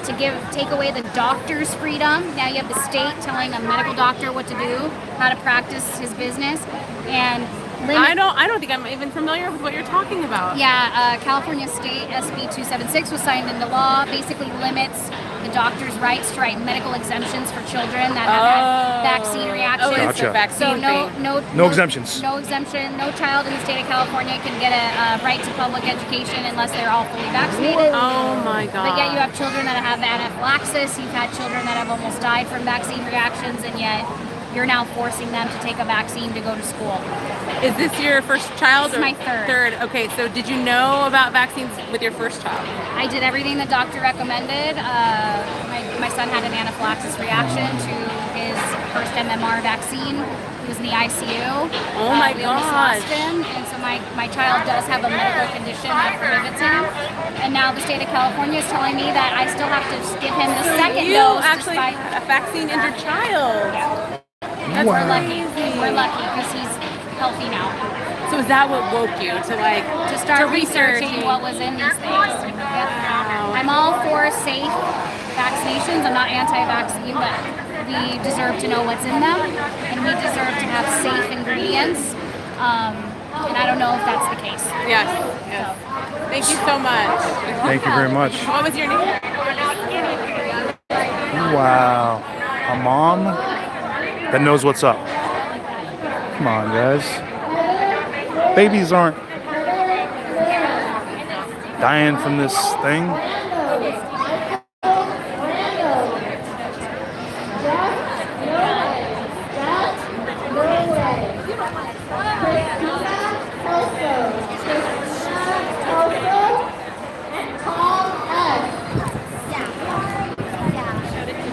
S11: to take away the doctor's freedom. Now you have the state telling a medical doctor what to do, how to practice his business, and
S3: I don't think I'm even familiar with what you're talking about.
S11: Yeah, California State SB 276 was signed into law. Basically limits the doctor's rights to write medical exemptions for children that have had vaccine reactions.
S3: Oh, it's a
S1: Gotcha.
S3: vaccine thing.
S1: No exemptions.
S11: No exemption. No child in the state of California can get a right to public education unless they're all fully vaccinated.
S3: Oh my God.
S11: But yet you have children that have anaphylaxis. You've had children that have almost died from vaccine reactions, and yet you're now forcing them to take a vaccine to go to school.
S3: Is this your first child?
S11: This is my third.
S3: Third. Okay, so did you know about vaccines with your first child?
S11: I did everything the doctor recommended. My son had an anaphylaxis reaction to his first MMR vaccine. He was in the ICU.
S3: Oh my
S11: We almost lost
S3: gosh.
S11: him. And so my child does have a medical condition that prohibits him. And now the state of California is telling me that I still have to give him the second
S3: You
S11: dose.
S3: actually
S11: despite-
S3: a vaccine in your child. That's
S11: We're lucky. We're lucky because he's healthy now.
S3: So is that what woke you to like
S11: To start
S3: research
S11: researching what was in these things. Yep. I'm all for safe vaccinations. I'm not anti-vaccine, but we deserve to know what's in them, and we deserve to have safe ingredients. And I don't know if that's the case.
S3: Yes. Yes. Thank you so much.
S1: Thank you very much.
S3: What was your name?
S1: Wow. A mom that knows what's up. Come on, guys. Babies aren't dying from this thing.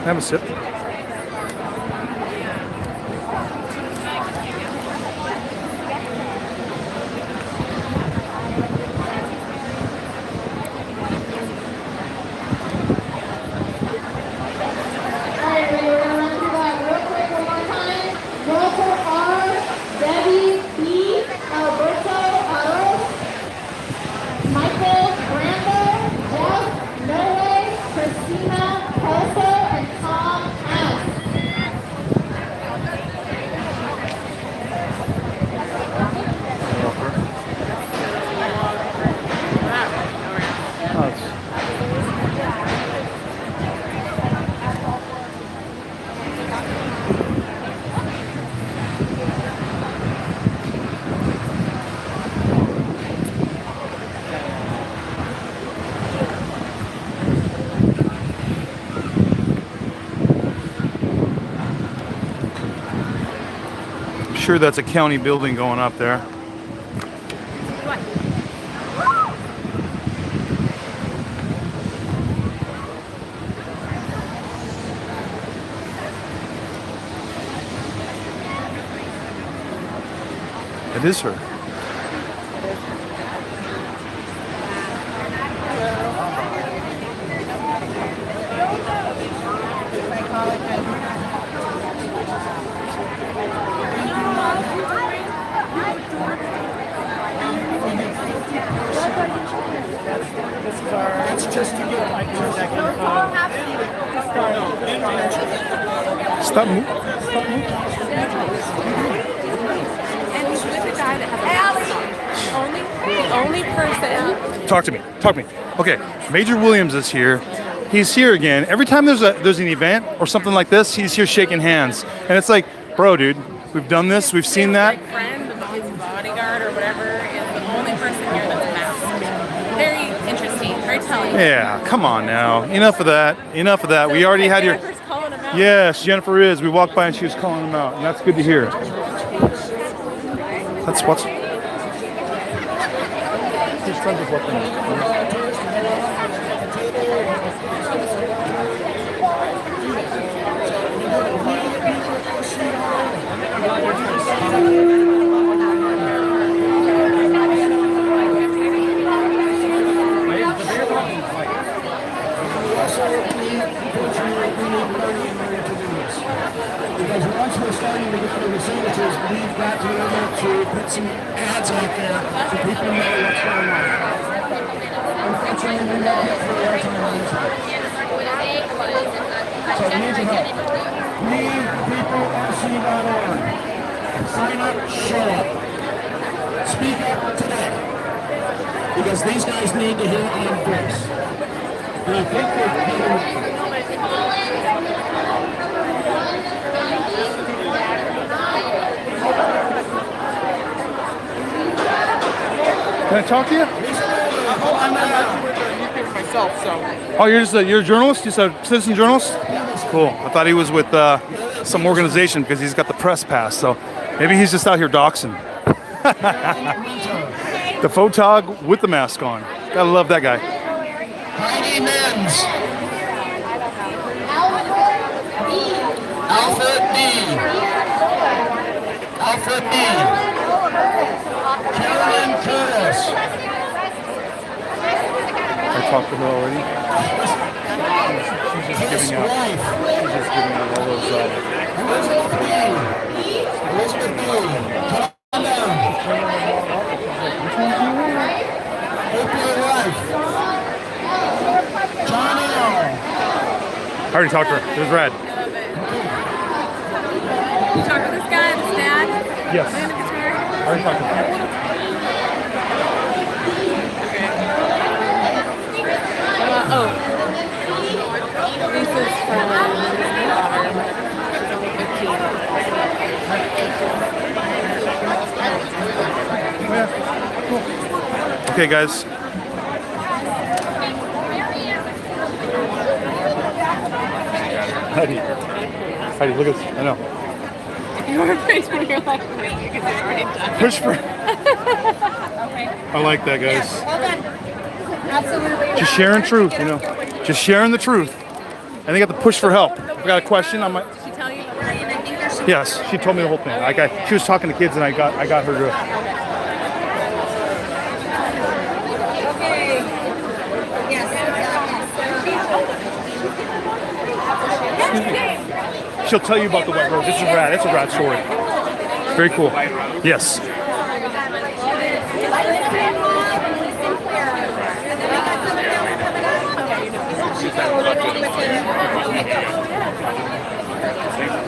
S1: Have a sip. sure that's a county building going up there. It is her. Stop moving. Stop moving.
S3: And he's with a guy that has the only person.
S1: Talk to me. Talk to me. Okay, Major Williams is here. He's here again. Every time there's an event or something like this, he's here shaking hands. And it's like, bro, dude, we've done this. We've seen that.
S3: My friend, his bodyguard or whatever, is the only person here that's masked. Very interesting. Very telling.
S1: Yeah, come on now. Enough of that. Enough of that. We already had your...
S3: Jennifer's calling him out.
S1: Yes, Jennifer is. We walked by and she was calling him out. And that's good to hear. That's what's... His friend is walking.
S4: Because once we're starting to get the signatures, we've got to be able to put some ads out there so people know what's going on. Unfortunately, we don't get free airtime on this one. So we need your help. LeavePeopleRC.org. Sign up, show up. Speak up today. Because these guys need to hear our voice. And I think they're getting...
S1: Can I talk to you?
S5: I'm not with the newspaper myself, so.
S1: Oh, you're a journalist? You're a citizen journalist? Cool. I thought he was with some organization because he's got the press pass. So maybe he's just out here doxing. The photog with the mask on. Gotta love that guy.
S4: Heidi Menz. Alfred D. Alfred D. Carolyn Curtis.
S1: I talked to her already. She's just giving out all those.
S4: Elizabeth B. Calm down. Open your life. John L.
S1: I already talked to her. It was rad.
S3: You talk to this guy, this dad?
S1: Yes. I already talked to her.
S3: This is from his daughter. She's only 15.
S1: Okay, guys. Heidi, look at this. I know.
S3: You were afraid when you're like, wait, you can already done.
S1: Push for. I like that, guys.
S3: Absolutely.
S1: Just sharing truth, you know. Just sharing the truth. And they got the push for help. If I got a question, I might.
S3: Did she tell you?
S1: Yes, she told me the whole thing. She was talking to kids, and I got her to.
S3: Okay. Yes.
S1: She'll tell you about the White Rose. This is rad. It's a rad story. Very cool. Yes.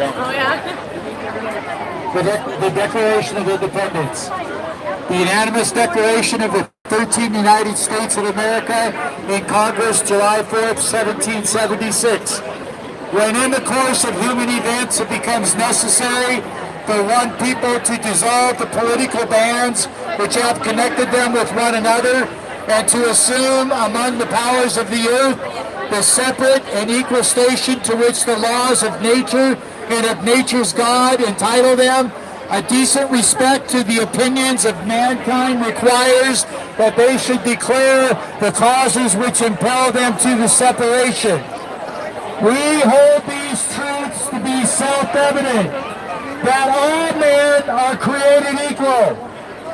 S3: Oh, yeah?
S4: The Declaration of Independence. The unanimous declaration of the 13 United States of America in Congress, July 4th, 1776. When in the course of human events it becomes necessary for one people to dissolve the political bands which have connected them with one another and to assume among the powers of the earth the separate and equal station to which the laws of nature and of nature's God entitle them, A decent respect to the opinions of mankind requires that they should declare the causes which impel them to the separation. We hold these truths to be self-evident, that all men are created equal,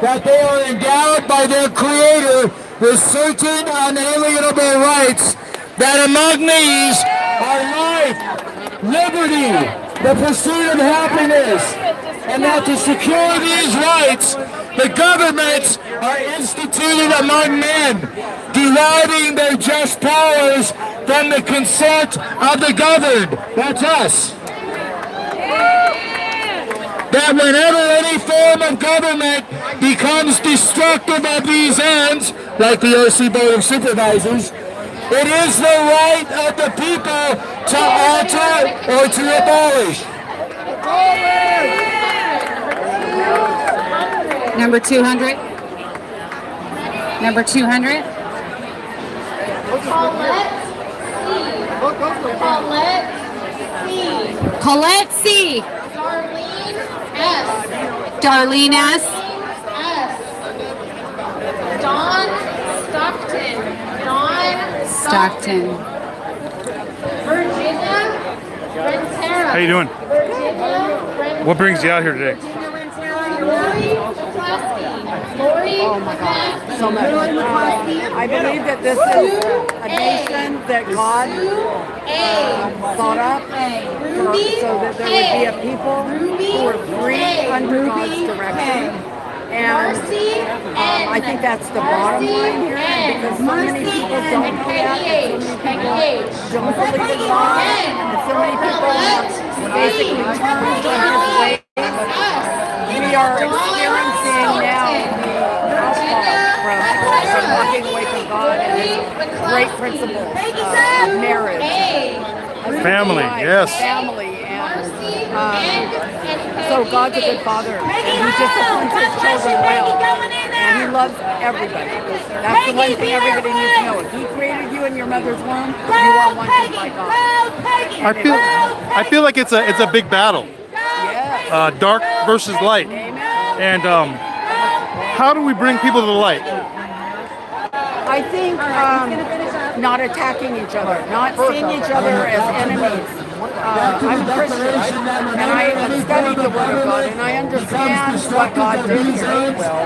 S4: that they are endowed by their Creator with certain unalienable rights, that among these are life, liberty, the pursuit of happiness, and that to secure these rights, the governments are instituted among men, deriving their just powers from the consent of the governed. That's us. That whenever any form of government becomes destructive of these ends, like the OC Board of Supervisors, it is the right of the people to alter or to abolish.
S12: Number 200. Number 200. Colette C. Darlene S.
S2: Dawn Stockton.
S12: Stockton.
S2: Virginia Rentera.
S1: How you doing?
S2: Virginia Rentera.
S1: What brings you out here today?
S2: Oh my God,
S6: so much. I believe that this is a nation that God thought up so that there would be a people who are free under God's direction. And I think that's the bottom line here, because so many people don't know that, and so many people don't believe in God, and so many people have basically turned from His ways. We are experiencing now the outfall from walking away from God and His great principles of marriage,
S1: Family,
S6: life,
S1: yes.
S6: family, and so God's a good father, and He disciplines His children well, and He loves everybody. That's the one thing everybody needs to know. If He created you in your mother's womb, you are wanted by God.
S1: I feel like it's a big battle.
S6: Yes.
S1: Dark versus light.
S6: Amen.
S1: And how do we bring people to the light?
S6: I think not attacking each other, not seeing each other as enemies. I'm a Christian, and I have studied the Word of God, and I understand what God did here.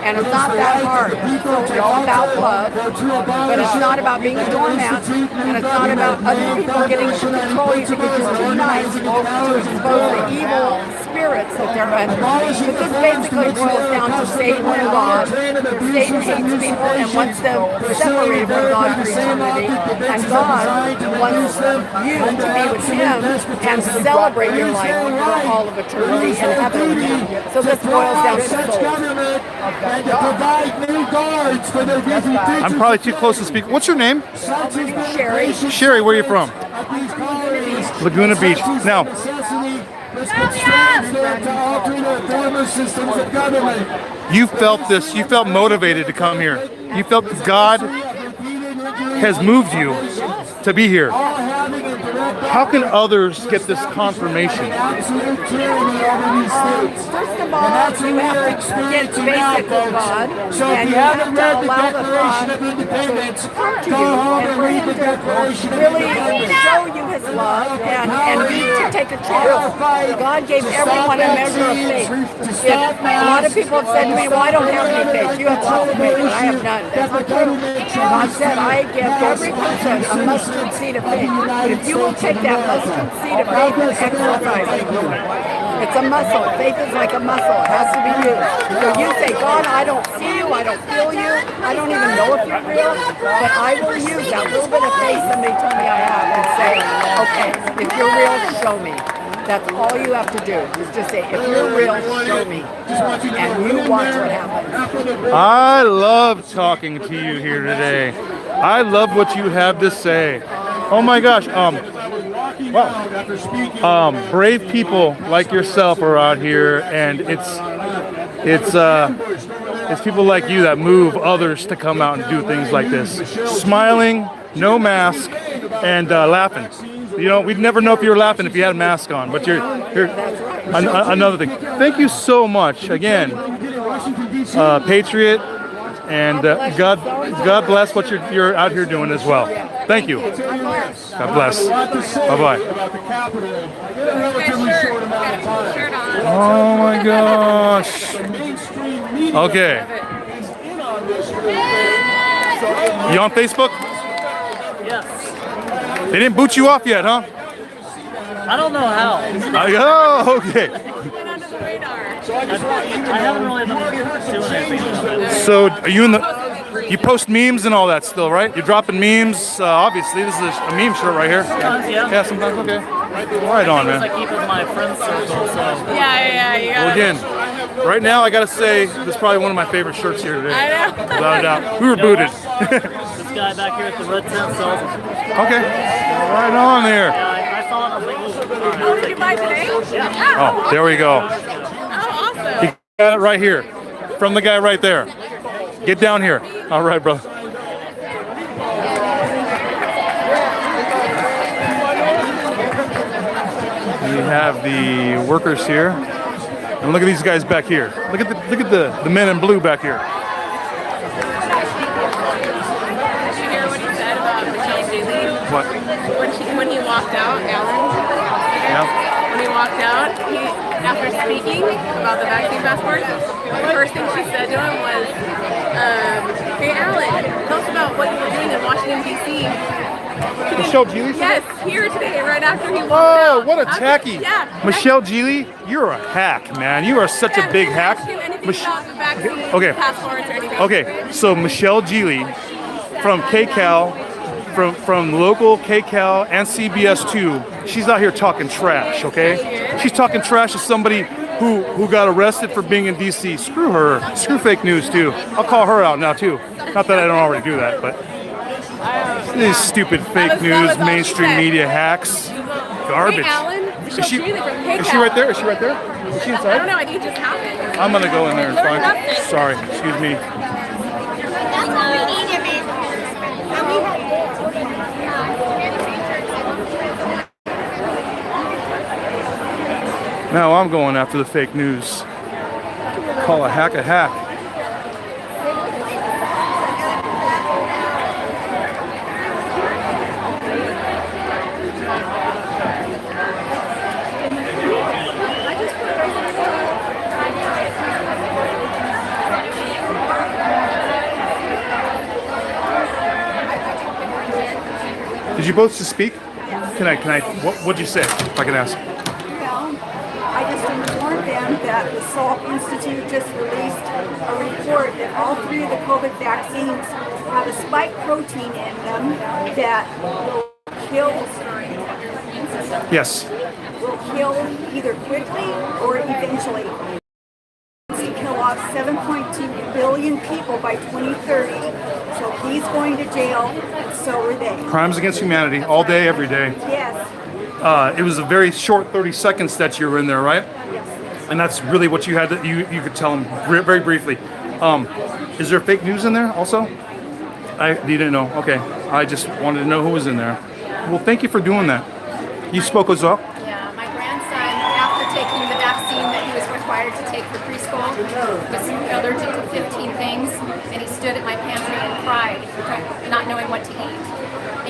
S6: And it's not that hard. So it's about love, but it's not about being a doormat, and it's not about other people getting to control you because you're too nice to expose the evil spirits that they're under. But this basically boils down to Satan and God. Satan hates people and wants them separated from God for eternity, and God wants you to be with Him and celebrate your life for all of eternity in heaven with Him. So this boils down to souls.
S1: I'm probably too close to speak. What's your name?
S6: Sherry.
S1: Sherry, where are you from? Laguna Beach. Now, you felt this, you felt motivated to come here. You felt God has moved you to be here. How can others get this confirmation?
S6: First of all, you have to get basic with God, and you have to allow the God to come to you and for Him to really show you His love and you to take a chance. God gave everyone a measure of faith. A lot of people have said to me, well, I don't have any faith. You have lots of faith, but I have none. That's not true. God said, I give every person a mustard seed of faith. But if you will take that mustard seed of faith and exercise it, it's a muscle. Faith is like a muscle. It has to be used. So you say, God, I don't see you. I don't feel you. I don't even know if you're real. But I will use that little bit of faith somebody told me I have and say, okay, if you're real, show me. That's all you have to do is just say, if you're real, show me. And you watch what happens.
S1: I love talking to you here today. I love what you have to say. Oh my gosh. Wow. Brave people like yourself are out here, and it's people like you that move others to come out and do things like this. Smiling, no mask, and laughing. You know, we'd never know if you were laughing if you had a mask on. But you're another thing. Thank you so much again, Patriot, and God bless what you're out here doing as well. Thank you. God bless. Bye bye. Oh my gosh. Okay. You on Facebook?
S13: Yes.
S1: They didn't boot you off yet, huh?
S13: I don't know how.
S1: Oh, okay.
S13: I haven't really been doing anything.
S1: So, are you in the? You post memes and all that still, right? You're dropping memes. Obviously, this is a meme shirt right here.
S13: Sometimes, yeah.
S1: Yeah, sometimes. Okay. Right on, man.
S13: I keep with my friends circle, so.
S1: Well, again, right now I gotta say this is probably one of my favorite shirts here today.
S3: I know.
S1: Without a doubt. We were booted.
S13: This guy back here at the red tent sells them.
S1: Okay. Right on there.
S13: Yeah, I saw it. I was like, oh,
S3: Did you buy today?
S13: Yeah.
S1: Oh, there we go.
S3: Oh, awesome.
S1: You got it right here. From the guy right there. Get down here. All right, bro. We have the workers here. And look at these guys back here. Look at the men in blue back here.
S3: Did you hear what he said about Michelle Daly?
S1: What?
S3: When he walked out, Alan?
S1: Yeah.
S3: When he walked out, after speaking about the vaccine passport, the first thing she said to him was, hey Alan, tell us about what you were doing in Washington, D.C.
S1: Michelle Geely?
S3: Yes, here today, right after he walked
S1: Oh,
S3: out.
S1: what a tacky.
S3: Yeah.
S1: Michelle Geely, you're a hack, man. You are such a big hack.
S3: About the vaccine
S1: Okay.
S3: passports or anything.
S1: Okay, so Michelle Geely from KCAL, from local KCAL and CBS2, she's out here talking trash, okay? She's talking trash to somebody who got arrested for being in DC. Screw her. Screw fake news, too. I'll call her out now, too. Not that I don't already do that, but these stupid fake news, mainstream media hacks. Garbage.
S3: Hey, Alan,
S1: Is she right there? Is she right there? Is she
S3: I
S1: inside?
S3: don't know, I think it just happened.
S1: I'm gonna go in there and find. Sorry, excuse me. Now I'm going after the fake news. Call a hack a hack. Did you both speak? Can I, what'd you say, if I can ask?
S6: I just informed them that the Salk Institute just released a report that all three of the COVID vaccines have a spike protein in them that will kill
S1: Yes.
S6: either quickly or eventually. To kill off 7.2 billion people by 2030. So he's going to jail, and so are they.
S1: Crimes against humanity, all day, every day.
S6: Yes.
S1: It was a very short 30 seconds that you were in there, right?
S6: Yes.
S1: And that's really what you had to, you could tell them very briefly. Is there fake news in there also? You didn't know? Okay. I just wanted to know who was in there. Well, thank you for doing that. You spoke us up.
S3: Yeah, my grandson, after taking the vaccine that he was required to take for preschool, was allergic to 15 things, and he stood at my pantry and cried, not knowing what to eat.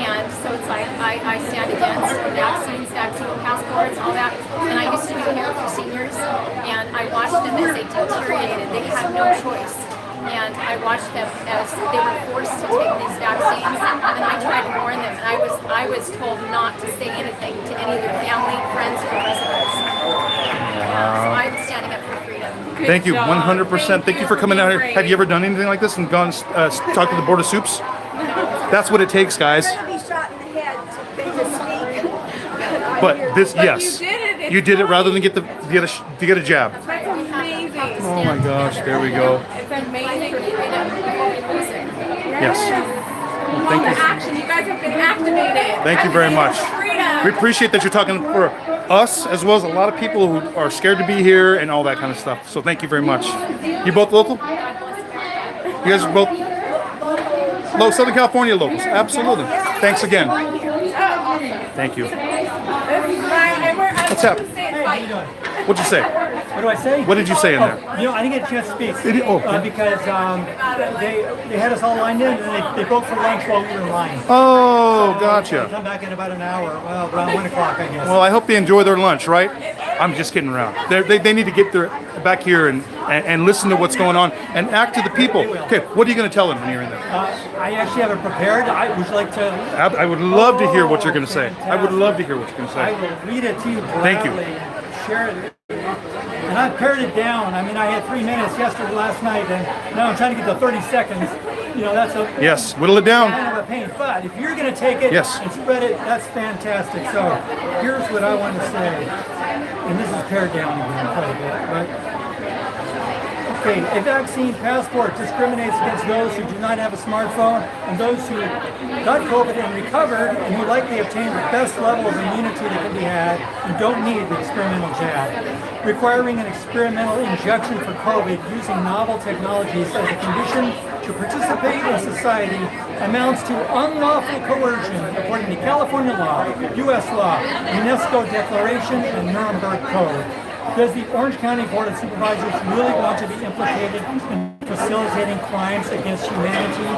S3: And so it's like, I stand against vaccines, vaccine passports, all that. And I used to be here for seniors, and I watched them as they deteriorated. They had no choice. And I watched them as they were forced to take these vaccines, and I tried to warn them, and I was told not to say anything to any of their family, friends, or residents. So I'm standing up for freedom.
S1: Thank you, 100%. Thank you for coming out here. Have you ever done anything like this and gone talk to the Board of Soups? That's what it takes, guys.
S6: You're going to be shot in the head to speak.
S1: But this, yes, you did it rather than get a jab.
S3: That's amazing.
S1: Oh my gosh, there we go.
S3: It's amazing for freedom before we lose it.
S1: Yes. Well, thank you.
S3: Action, you guys have been activated.
S1: Thank you very much.
S3: Freedom.
S1: We appreciate that you're talking for us as well as a lot of people who are scared to be here and all that kind of stuff. So thank you very much. You both local? You guys are both Southern California locals. Absolutely. Thanks again. Thank you. What's happening? What'd you say?
S14: What do I say?
S1: What did you say in there?
S14: You know, I didn't get a chance to speak
S1: Did you? Oh,
S14: because they had us all lined in and they broke for lunch while we were in line.
S1: Oh,
S14: They
S1: gotcha.
S14: come back in about an hour. Well, around 1 o'clock, I guess.
S1: Well, I hope they enjoy their lunch, right? I'm just kidding around. They need to get their back here and listen to what's going on and act to the people. Okay, what are you going to tell them when you're in there?
S14: I actually have it prepared. Would you like to?
S1: I would love to hear what you're going to say. I would love to hear what you're going to
S14: I
S1: say.
S14: will read it to you gladly.
S1: Thank you.
S14: And share it. And I pared it down. I mean, I had 3 minutes last night, and now I'm trying to get to 30 seconds. You know, that's a
S1: Yes, whittle it down.
S14: kind of a pain. But if you're going to take it
S1: Yes.
S14: and spread it, that's fantastic. So here's what I want to say. And this is pared down again quite a bit. But okay, a vaccine passport discriminates against those who do not have a smartphone and those who got COVID and recovered and who likely obtained the best level of immunity that can be had and don't need the experimental jab. Requiring an experimental injection for COVID using novel technologies as a condition to participate in society amounts to unlawful coercion according to California law, U.S. law, UNESCO Declaration, and Nuremberg Code. Does the Orange County Board of Supervisors really want to be implicated in facilitating crimes against humanity?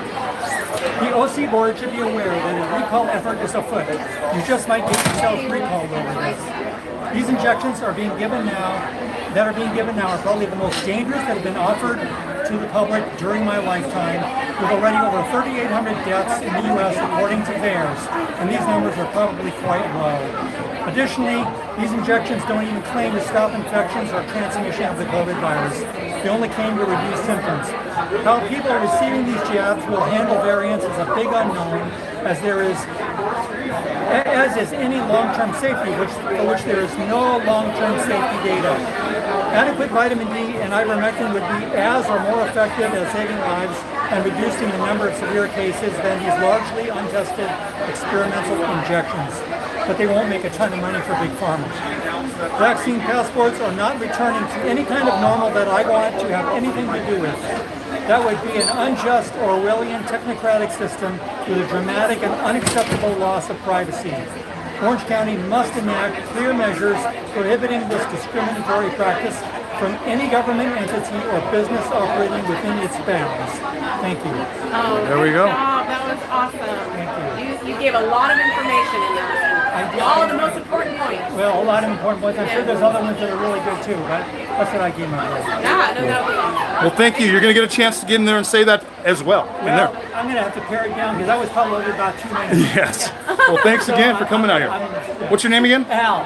S14: The OC Board should be aware that a recall effort is afoot. You just might get yourself recalled over this. These injections are being given now, are probably the most dangerous that have been offered to the public during my lifetime, with already over 3,800 deaths in the U.S. according to VAERS, and these numbers are probably quite low. Additionally, these injections don't even claim to stop infections or transmission of the COVID virus. They only claim to reduce symptoms. How people receiving these jabs will handle variants is a big unknown, as is any long-term safety, for which there is no long-term safety data. Adequate vitamin D and ivermectin would be as or more effective at saving lives and reducing the number of severe cases than these largely untested experimental injections. But they won't make a ton of money for big pharma. Vaccine passports are not returning to any kind of normal that I want to have anything to do with. That would be an unjust Orwellian technocratic system with a dramatic and unacceptable loss of privacy. Orange County must enact clear measures prohibiting this discriminatory practice from any government entity or business operating within its bounds. Thank you.
S15: Oh,
S1: There we go.
S15: That was awesome.
S14: Thank
S15: You gave a lot of information in that. All of the most important points.
S14: Well, a lot of important points. I'm sure there's other ones that are really good too, but that's what I gave my vote.
S15: Yeah, no, that'll be awesome.
S1: Well, thank you. You're going to get a chance to get in there and say that as well. In
S14: Well,
S1: there.
S14: I'm going to have to pare it down because I was probably about 2 minutes.
S1: Yes. Well, thanks again for coming out here. What's your name again?
S14: Al.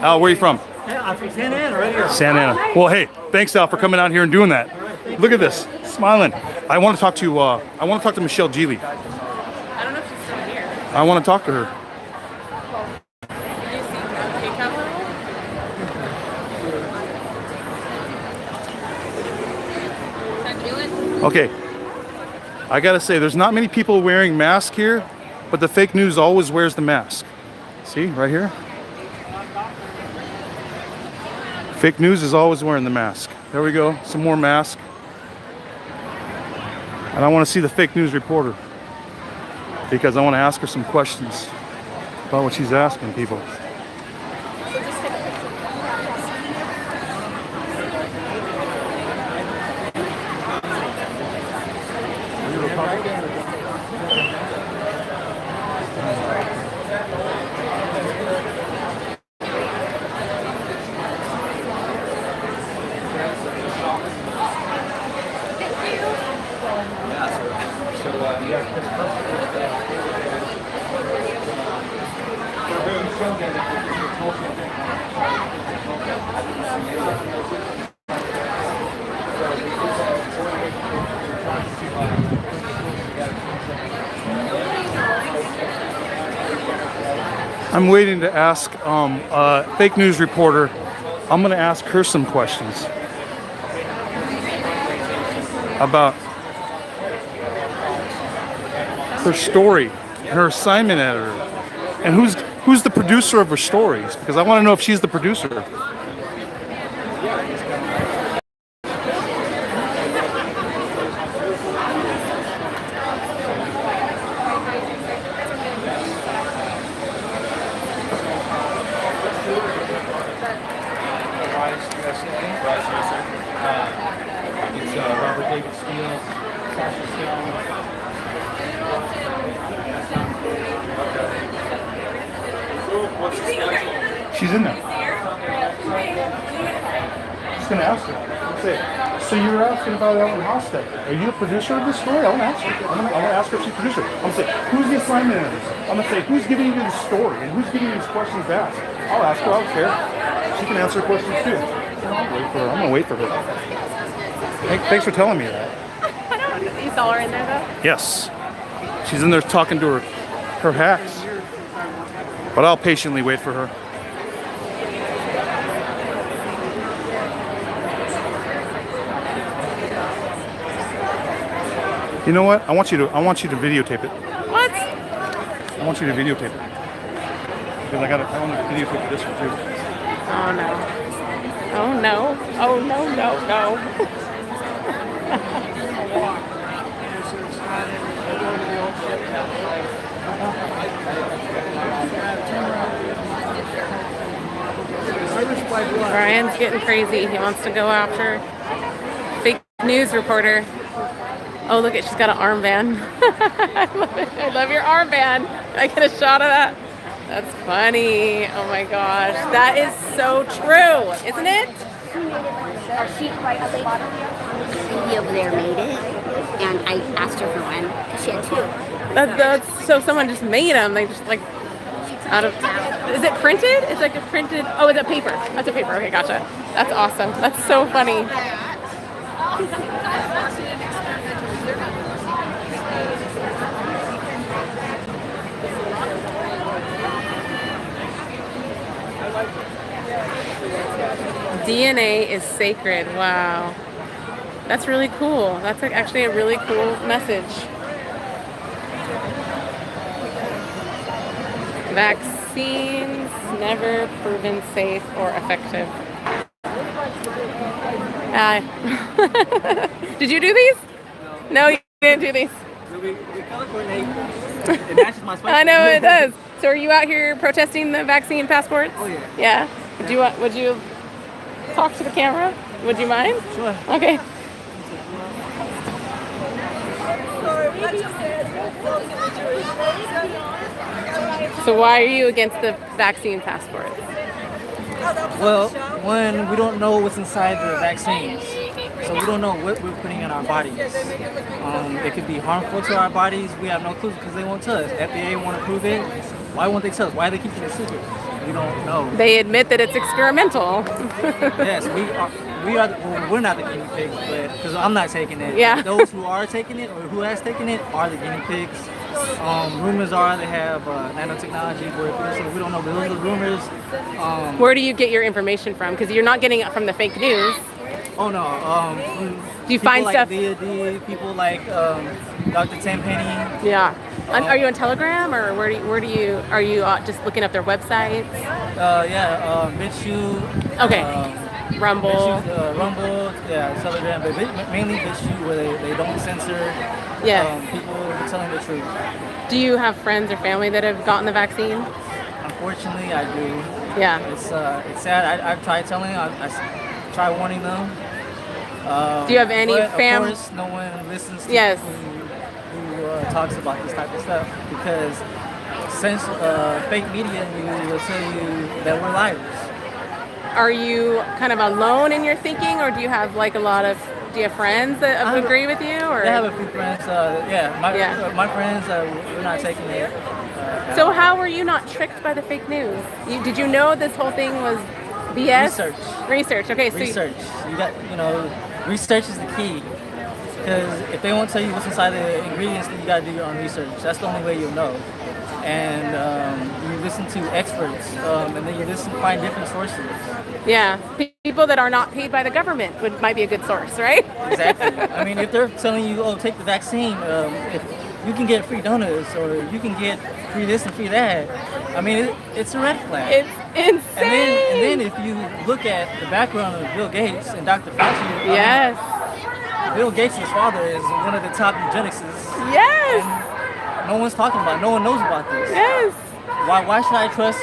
S1: Al, where are you from?
S14: Yeah, I'm from Santa Ana, right here.
S1: Santa Ana. Well, hey, thanks, Al, for coming out here and doing that. Look at this, smiling. I want to talk to Michelle Geely.
S15: I don't know if she's still here.
S1: I want to talk to her.
S15: Did you see Kate Capital? Time to do it?
S1: Okay. I gotta say, there's not many people wearing masks here, but the fake news always wears the mask. See, right here. Fake news is always wearing the mask. There we go, some more mask. And I want to see the fake news reporter because I want to ask her some questions about what she's asking people. I'm waiting to ask a fake news reporter. I'm going to ask her some questions about her story, her assignment editor, and who's the producer of her stories, because I want to know if she's the producer.
S16: Yes, sir. It's Robert David Steele, Sasha Steele. What's the schedule?
S1: She's in there. Just gonna ask her. Say, so you were asking about Ellen Hofstad. Are you a producer of this story? I want to ask her. I'm gonna ask her if she's a producer. I'm gonna say, who's the assignment in this? I'm gonna say, who's giving you the story and who's giving you these questions to ask? I'll ask her. I don't care. She can answer questions too. I'm gonna wait for her. Thanks for telling me that.
S3: You saw her in there though?
S1: Yes. She's in there talking to her hacks. But I'll patiently wait for her. You know what? I want you to videotape it.
S3: What?
S1: I want you to videotape it. Because I want to videotape this one too.
S3: Oh no. Oh no. Oh no, no, no. Brian's getting crazy. He wants to go after fake news reporter. Oh, look at, she's got an armband. I love it. I love your armband. Can I get a shot of that? That's funny. Oh my gosh. That is so true, isn't it?
S17: Our sheet right at the bottom. Lady over there made it, and I asked her for one. She had two.
S3: That's so someone just made them. They just like out of. Is it printed? It's like a printed. Oh, it's a paper. That's a paper. Okay, gotcha. That's awesome. That's so funny. DNA is sacred. Wow. That's really cool. That's like actually a really cool message. Vaccines never proven safe or effective. Did you do these? No, you didn't do these.
S13: We color coordinate. It matches my
S3: I know it does. So are you out here protesting the vaccine passports?
S13: Oh yeah.
S3: Yeah. Would you talk to the camera? Would you mind?
S13: Sure.
S3: Okay. So why are you against the vaccine passports?
S13: Well, one, we don't know what's inside the vaccines. So we don't know what we're putting in our bodies. It could be harmful to our bodies. We have no clue because they won't tell us. FDA won't approve it. Why won't they tell us? Why are they keeping it secret? We don't know.
S3: They admit that it's experimental.
S13: Yes, we're not the guinea pigs, but because I'm not taking it.
S3: Yeah.
S13: Those who are taking it or who has taken it are the guinea pigs. Rumors are they have nanotechnology, so we don't know. But those are rumors.
S3: Where do you get your information from? Because you're not getting it from the fake news.
S13: Oh no.
S3: Do you find
S13: like
S3: stuff?
S13: People like Dr. Tenpenny.
S3: Yeah. Are you on Telegram or where do you are you just looking up their websites?
S13: BitChute.
S3: Okay. Rumble.
S13: BitChute, Rumble. Yeah, Telegram, but mainly BitChute where they don't censor.
S3: Yes.
S13: People telling the truth.
S3: Do you have friends or family that have gotten the vaccine?
S13: Unfortunately, I do.
S3: Yeah.
S13: It's sad. I've tried telling. I try warning them.
S3: Do you have any family?
S13: Of course, no one listens to
S3: yes.
S13: people who talks about this type of stuff because since fake media will tell you that we're liars.
S3: Are you kind of alone in your thinking, or do you have like do you have friends that agree with you? Or?
S13: I have a few friends. My friends, we're not taking it.
S3: So how were you not tricked by the fake news? Did you know this whole thing was BS? Research. Okay.
S13: Research. Research is the key. Because if they won't tell you what's inside the ingredients, then you gotta do your own research. That's the only way you'll know. And you listen to experts, and then you find different sources.
S3: Yeah, people that are not paid by the government might be a good source, right?
S13: Exactly. I mean, if they're telling you, "Oh, take the vaccine," if you can get free donuts or you can get free this and free that. I mean, it's a red flag.
S3: It's insane.
S13: And then if you look at the background of Bill Gates and Dr. Fauci,
S3: yes,
S13: Bill Gates' father is one of the top eugenicists.
S3: Yes.
S13: And no one's talking about it. No one knows about this.
S3: Yes.
S13: Why should I trust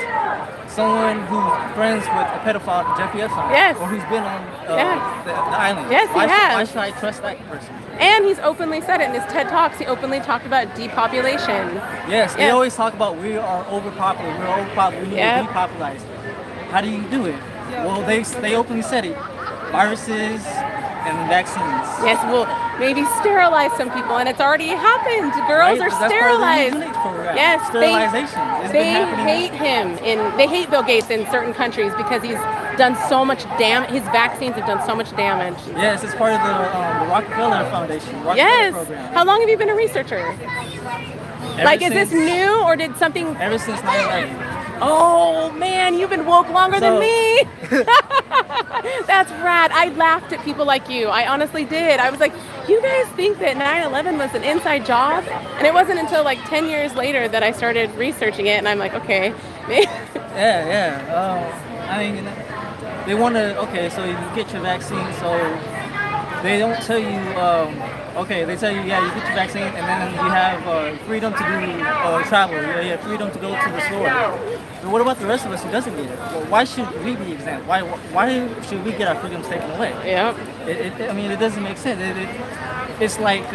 S13: someone who's friends with a pedophile, Jeffrey Epstein,
S18: Yes.
S13: or who's been on
S18: Yes.
S13: the island.
S18: Yes, he
S13: why
S18: has.
S13: should I trust that person?
S18: And he's openly said it in his TED Talks. He openly talked about depopulation.
S13: Yes, they
S18: Yes.
S13: always talk about we are overpopulated, we're overpopulated, we need
S18: Yep.
S13: to depopularize. How do you do it? Well, they openly said it. Viruses and vaccines.
S18: Yes, well, maybe sterilize some people, and it's already happened. Girls
S13: Right?
S18: are
S13: That's part of the
S18: sterilized.
S13: eugenics program.
S18: Yes,
S13: Sterilization. It's
S18: They
S13: been happening.
S18: hate him. They hate Bill Gates in certain countries because he's done so much damage. His vaccines have done so much damage.
S13: Yes, it's part of the Rockefeller Foundation. Rockefeller
S18: Yes.
S13: program.
S18: How long have you been a researcher?
S13: Ever
S18: Is this
S13: since-
S18: new or did something?
S13: Ever since 9/11.
S18: Oh man, you've been woke longer than
S13: So-
S18: me. That's rad. I laughed at people like you. I honestly did. I was like, you guys think that 9/11 was an inside job? And it wasn't until like 10 years later that I started researching it, and I'm like, okay.
S13: Yeah. I mean, you know, they want to. Okay, so you get your vaccine. So they don't tell you. Okay, they tell you, yeah, you get your vaccine, and then you have freedom to do travel. You have freedom to go to the store. But what about the rest of us who doesn't get it? Well, why should we be exempt? Why should we get our freedoms taken away?
S18: Yep.
S13: I mean, it doesn't make sense. It's like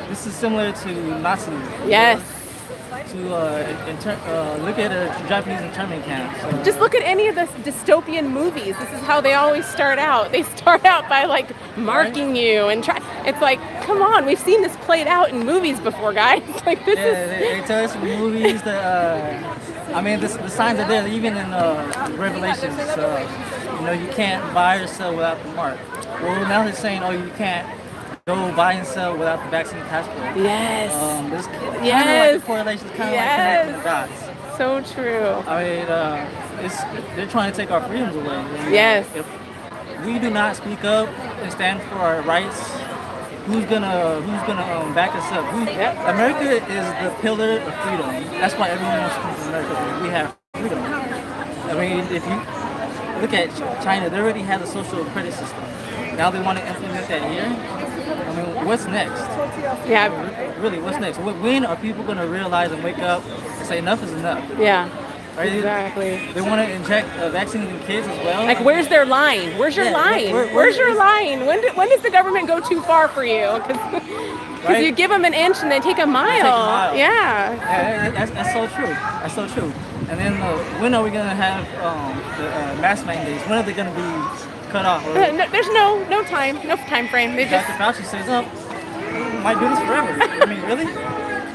S13: this is similar to Nazism.
S18: Yes.
S13: To look at Japanese internment camps.
S18: Just look at any of the dystopian movies. This is how they always start out. They start out by like marking you and try. It's like, come on, we've seen this played out in movies before, guys. Like this is.
S13: They tell us in movies that. I mean, the signs are there even in Revelations. You know, you can't buy or sell without the mark. Well, now they're saying, oh, you can't go buy and sell without the vaccine passport.
S18: Yes.
S13: There's
S18: Yes.
S13: kind of like the correlations, kind of like connecting the dots.
S18: So true.
S13: I mean, they're trying to take our freedoms away. And
S18: Yes.
S13: If we do not speak up and stand for our rights, who's gonna back us up? America is the pillar of freedom. That's why everyone wants to come to America, because we have freedom. I mean, if you look at China, they already have a social credit system. Now they want to implement that here. I mean, what's next?
S18: Yeah.
S13: Really, what's next? When are people going to realize and wake up and say enough is enough?
S18: Yeah.
S13: Right?
S18: Exactly.
S13: They want to inject vaccines in kids as well.
S18: Like, where's their line? Where's your line? Where's your line? When does the government go too far for you? Because you give them an inch and they take a mile. Yeah.
S13: That's so true. That's so true. And then when are we going to have the mask mandates? When are they going to be cut off?
S18: There's no time frame. They just.
S13: Dr. Fauci says, oh, we might do this forever. I mean, really?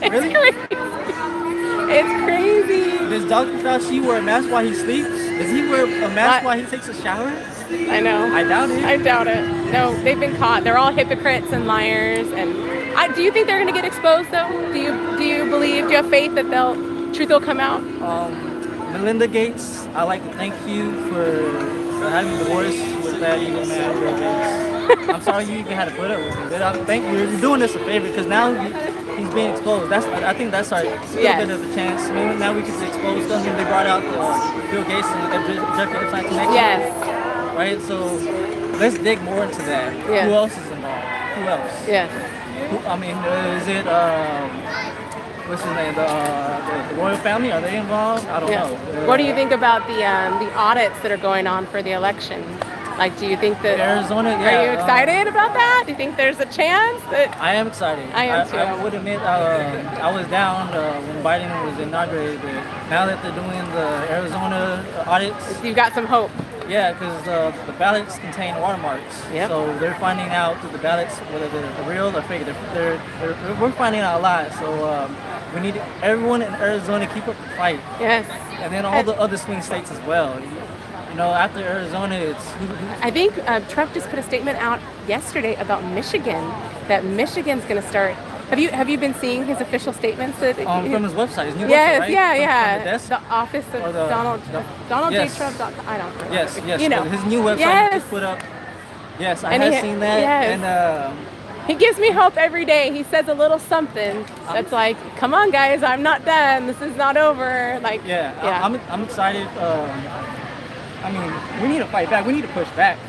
S18: It's crazy. It's crazy.
S13: Does Dr. Fauci wear a mask while he sleeps? Does he wear a mask while he takes a shower?
S18: I know.
S13: I doubt it.
S18: I doubt it. No, they've been caught. They're all hypocrites and liars. And do you think they're going to get exposed though? Do you believe? Do you have faith that truth will come out?
S13: Melinda Gates, I'd like to thank you for having divorce with that evil man, Bill Gates. I'm sorry you even had to put up with him. But I thank you. You're doing us a favor because now he's being exposed. I think that's our little bit of a chance. Maybe now we can expose them. They brought out Bill Gates and Jeffrey Epstein connection.
S18: Yes.
S13: Right. So let's dig more into that.
S18: Yeah.
S13: Who else is involved? Who else?
S18: Yes.
S13: I mean, is it what's his name? The royal family? Are they involved? I don't know.
S18: What do you think about the audits that are going on for the election? Like, do you think that
S13: Arizona? Yeah.
S18: Are you excited about that? Do you think there's a chance that?
S13: I am excited.
S18: I am too.
S13: I would admit I was down when Biden was inaugurated, but now that they're doing the Arizona audits,
S18: you've got some hope.
S13: Yeah, because the ballots contain watermarks.
S18: Yep.
S13: So they're finding out through the ballots whether they're real or fake. We're finding out a lot. So we need everyone in Arizona to keep up the fight.
S18: Yes.
S13: And then all the other swing states as well. You know, after Arizona, it's.
S18: I think Trump just put a statement out yesterday about Michigan, that Michigan's going to start. Have you been seeing his official statements? That
S13: from his website, his new
S18: yes,
S13: website, right?
S18: Yeah.
S13: From the desk?
S18: The office of Donald
S13: yes.
S18: J. Trump. I don't know.
S13: Yes.
S18: You know.
S13: His new website
S18: yes.
S13: he just put up. Yes, I
S18: and
S13: have seen that.
S18: Yes.
S13: And
S18: he gives me hope every day. He says a little something that's like, "Come on, guys, I'm not done. This is not over." Like, yeah.
S13: I'm excited. I mean, we need to fight back. We need to push back.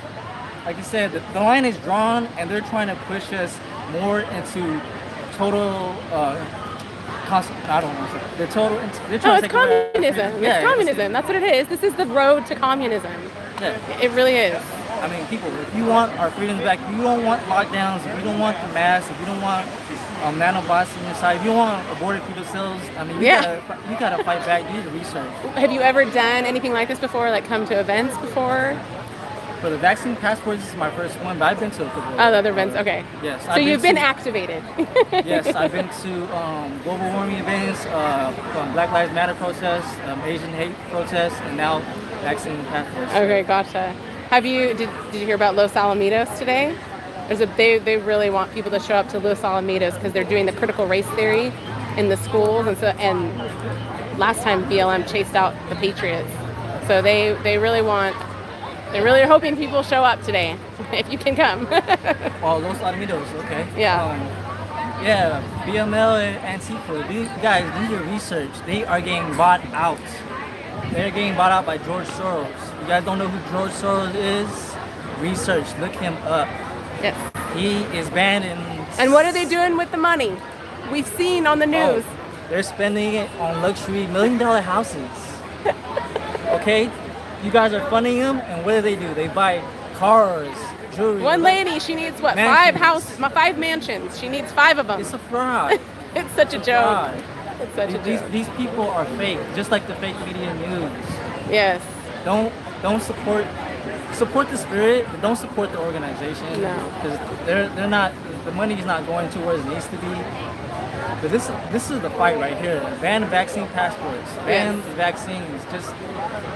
S13: Like you said, the line is drawn, and they're trying to push us more into total I don't know. They're total. They're
S18: Oh,
S13: trying
S18: it's
S13: to take away our
S18: communism.
S13: freedom.
S18: It's communism. That's what it is. This is the road to communism.
S13: Yeah.
S18: It really is.
S13: I mean, people, if you want our freedoms back, if you don't want lockdowns, if you don't want the masks, if you don't want nanobots in your side, if you don't want aborted fetal cells, I mean, you gotta fight back. You need to research.
S18: Have you ever done anything like this before? Like come to events before?
S13: For the vaccine passports, this is my first one, but I've been to a couple.
S18: Oh, the other events. Okay.
S13: Yes.
S18: So you've been activated.
S13: Yes, I've been to global warming events, Black Lives Matter protests, Asian hate protests, and now vaccine passports.
S18: Okay, gotcha. Have you did you hear about Los Alamitos today? They really want people to show up to Los Alamitos because they're doing the critical race theory in the schools, and last time BLM chased out the Patriots, so they really want. They're really hoping people show up today, if you can come.
S13: Oh, Los Alamitos, okay.
S18: Yeah.
S13: Yeah, BML and Antifa, these guys, do your research. They are getting bought out. They're getting bought out by George Soros. You guys don't know who George Soros is? Research, look him up.
S18: Yes.
S13: He is banned in...
S18: And what are they doing with the money? We've seen on the news.
S13: They're spending it on luxury $1 million houses. Okay? You guys are funding them, and what do? They buy cars, jewelry.
S18: One lady, she needs what?
S13: Mansions.
S18: 5 mansions. She needs 5 of them.
S13: It's a fraud.
S18: It's such a joke. It's such a joke.
S13: These people are fake, just like the fake media news.
S18: Yes.
S13: Don't support the spirit, but don't support the organization.
S18: No.
S13: Because they're not, the money is not going towards it needs to be. But this is the fight right here. Ban the vaccine passports. Ban the vaccines. Just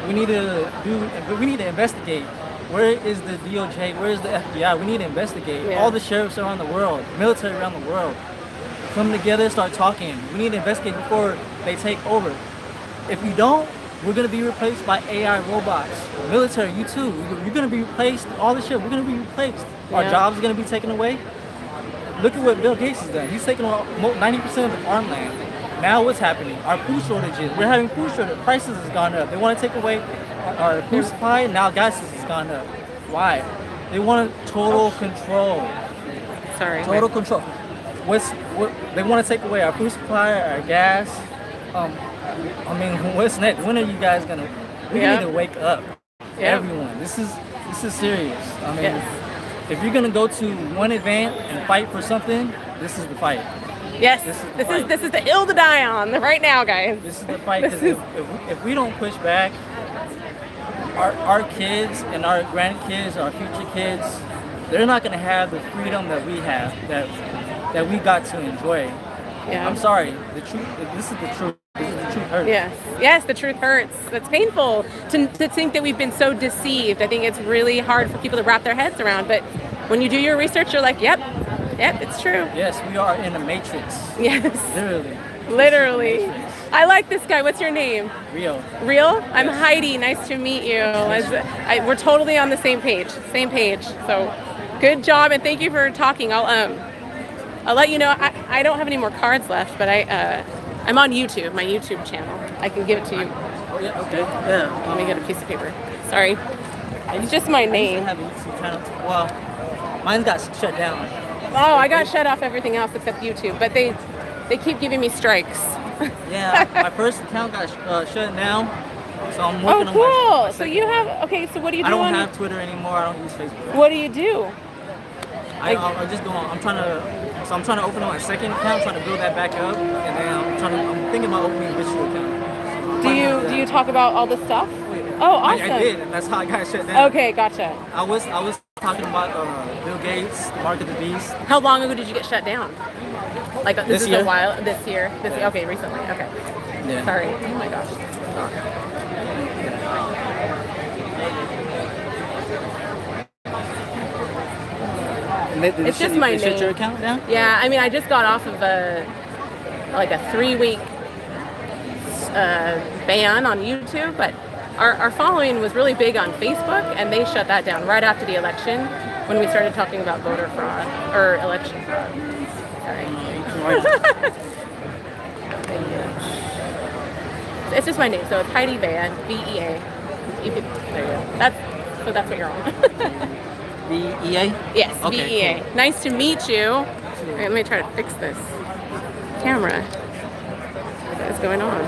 S13: we need to investigate. Where is the DOJ? Where is the FBI? We need to investigate.
S18: Yeah.
S13: All the sheriffs around the world, military around the world, come together, start talking. We need to investigate before they take over. If you don't, we're gonna be replaced by AI robots. Military, you too. You're gonna be replaced. All the shit. We're gonna be replaced. Our jobs are gonna be taken away. Look at what Bill Gates has done. He's taken 90% of the farmland. Now what's happening? Our food shortages. We're having food shortages. Prices has gone up. They want to take away our food supply. Now gas has gone up. Why? They want total control.
S18: Sorry.
S13: Total control. They want to take away our food supply, our gas. I mean, what's next? When are you guys gonna? We need to wake up. Everyone. This is serious. I mean. If you're gonna go to one event and fight for something, this is the fight.
S18: Yes, this is the hill to die on right now, guys.
S13: This is the fight. Because if we don't push back, our kids and our grandkids, our future kids, they're not gonna have the freedom that we have, that we got to enjoy.
S18: Yeah.
S13: I'm sorry. The truth. This is the truth. This is the truth hurts.
S18: Yes, the truth hurts. It's painful to think that we've been so deceived. I think it's really hard for people to wrap their heads around. But when you do your research, you're like, yep, it's true.
S13: Yes, we are in a matrix.
S18: Yes.
S13: Literally.
S18: I like this guy. What's your name?
S13: Rio.
S18: Rio? I'm Heidi. Nice to meet you. We're totally on the same page. So good job, and thank you for talking. I'll let you know. I don't have any more cards left, but I'm on YouTube, my YouTube channel. I can give it to you.
S13: Oh, yeah, okay. Yeah.
S18: Let me get a piece of paper. Sorry. It's just my name.
S13: Well, mine got shut down.
S18: Oh, I got shut off everything else except YouTube, but they keep giving me strikes.
S13: Yeah, my first account got shut down, so I'm working on
S18: cool. So you have, okay, so what do you do?
S13: I don't have Twitter anymore. I don't use Facebook.
S18: What do you do?
S13: I just go on. I'm trying to open up my second account, trying to build that back up, and then I'm thinking about opening a visual account.
S18: Do you talk about all this stuff? Oh, awesome.
S13: I did, and that's how I got shut down.
S18: Okay, gotcha.
S13: I was talking about Bill Gates, Mark of the Beast.
S18: How long ago did you get shut down? Like
S13: this year?
S18: A while. This year. Okay, recently. Okay.
S13: Yeah.
S18: Sorry. Oh my gosh. It's just my name.
S13: Shut your account down?
S18: Yeah, I mean, I just got off of a 3-week ban on YouTube, but our following was really big on Facebook, and they shut that down right after the election when we started talking about voter fraud or election fraud. Sorry. It's just my name, so it's Heidi Van, V-E-A. There you go. That's what you're on.
S13: V-E-A?
S18: Yes,
S13: okay,
S18: V-E-A.
S13: Cool.
S18: Nice to meet you. All right, let me try to fix this camera. What is going on?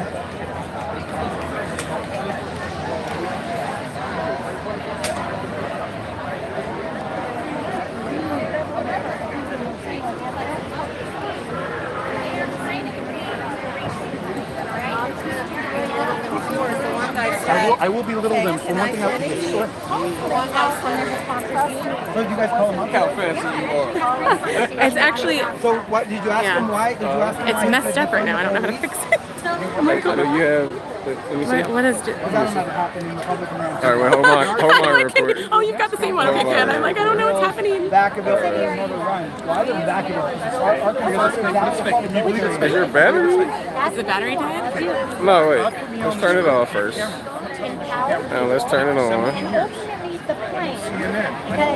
S1: I will be a little than for one thing. What do you guys call them? Look how fancy you are.
S18: It's actually.
S5: So what did you ask them why? Did you ask them
S18: It's
S5: why?
S18: messed up right now. I don't know how to fix it.
S1: Oh my God. You have. Let me see.
S18: What is?
S5: That will never happen in the public around.
S1: All right, wait, hold on real quick.
S18: Oh, you've got the same one. Okay, good. I'm like, I don't know what's happening.
S5: Back of it, there's another run. Well, I didn't back it up.
S1: Is your battery?
S18: Is the battery dead?
S1: No, wait. Let's turn it off first. Now let's turn it on.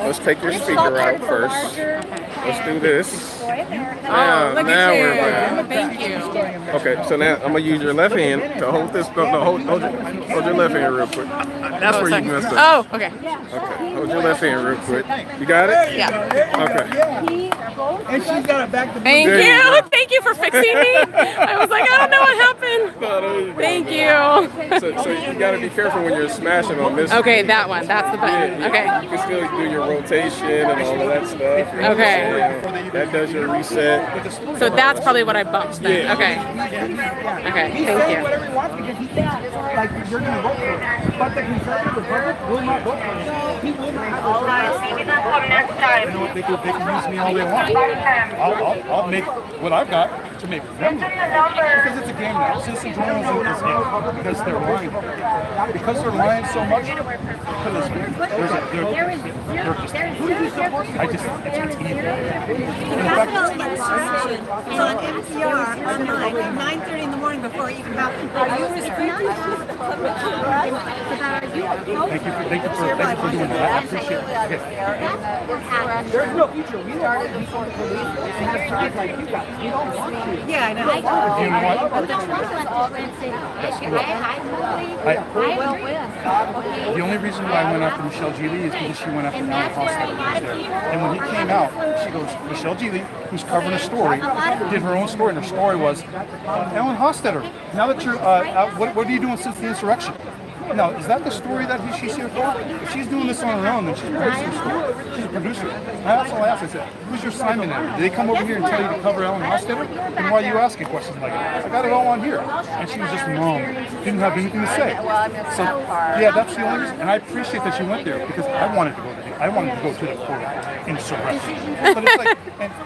S1: Let's take your speaker out first. Let's do this. Now
S18: Look
S1: we're
S18: at you.
S1: back.
S18: Thank you.
S1: Okay, so now I'm gonna use your left hand to hold this. No, hold your left hand real quick. That's where you messed up.
S18: Oh, okay.
S1: Okay, hold your left hand real quick. You got it?
S18: Yeah.
S1: Okay.
S5: And she's got it back to
S18: Thank
S1: There you
S18: you.
S1: go.
S18: Thank you for fixing me. I was like, I don't know what happened. Thank you.
S1: So you gotta be careful when you're smashing on this.
S18: Okay, that one. That's the button.
S1: Yeah,
S18: Okay.
S1: You can still do your rotation and all of that stuff.
S18: Okay.
S1: That does your reset.
S18: So that's probably what I bumped then.
S1: Yeah.
S18: Okay. Okay.
S5: He's
S18: Thank
S5: saying
S18: you.
S5: whatever he wants because he thinks like you're going to vote for him. But the conservative Republic will not vote for him. He will not have
S1: You know what? They can use me all they want. I'll make what I've got to make them look. Because it's a game now. Citizen journalism is it. Because they're lying. Because they're lying so much. Because it's evil.
S6: It's on NPR online at 9:30 in the morning before it even happened. Are you
S1: Thank you for doing that. I appreciate it. Okay.
S5: There's no future. We started before the police and have times like you guys. We don't want to.
S6: Yeah, I know.
S1: Do you know what? The only reason why I went after Michelle Geely is because she went after Alan Hofstadter. And when he came out, she goes, Michelle Geely, who's covering a story, did her own story, and her story was, Alan Hofstadter, now that you're, what are you doing since the insurrection? Now, is that the story that she's here for? If she's doing this on her own, then she's producing a story. She's a producer. That's all I asked. I said, who's your Simon there? Did they come over here and tell you to cover Alan Hofstadter? Then why are you asking questions like that? I got it all on here. And she was just mum. Didn't have anything to say. So, yeah, that's the only reason. And I appreciate that she went there because I wanted to go to the court insurrection. But it's like,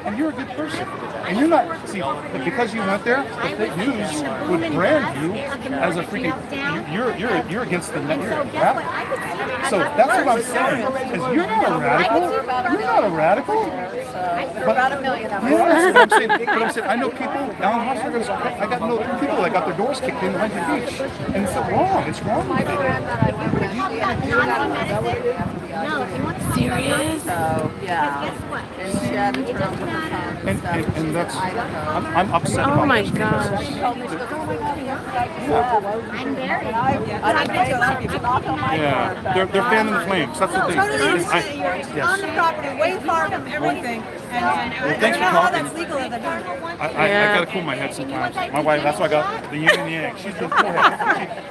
S1: and you're a good person. And you're not, see, but because you went there, the fake news would brand you as a freaking, you're against the net, you're a radical. So that's what I'm saying, is you're not a radical, you're not a radical. But, about a million of them. Yeah, but I'm saying, I know people, Alan Hofstadter, I got to know people that got their doors kicked in Huntington Beach. And it's wrong, it's wrong.
S18: Serious?
S15: So, yeah. And she had to turn over her phone and stuff.
S1: And that's, I'm upset about
S18: Oh my
S1: that.
S18: gosh.
S15: I'm married. I don't think a lot of people don't know my
S1: Yeah, they're fanning the flames. That's the thing.
S6: Totally
S1: Is
S6: understand. You're
S1: yes.
S6: on the property, way far from everything. And I
S1: thanks
S6: don't know
S1: for
S6: how
S1: talking.
S6: that's legal in the dark.
S1: I gotta cool my head sometimes. My wife, that's why I got the yin and yang. She's the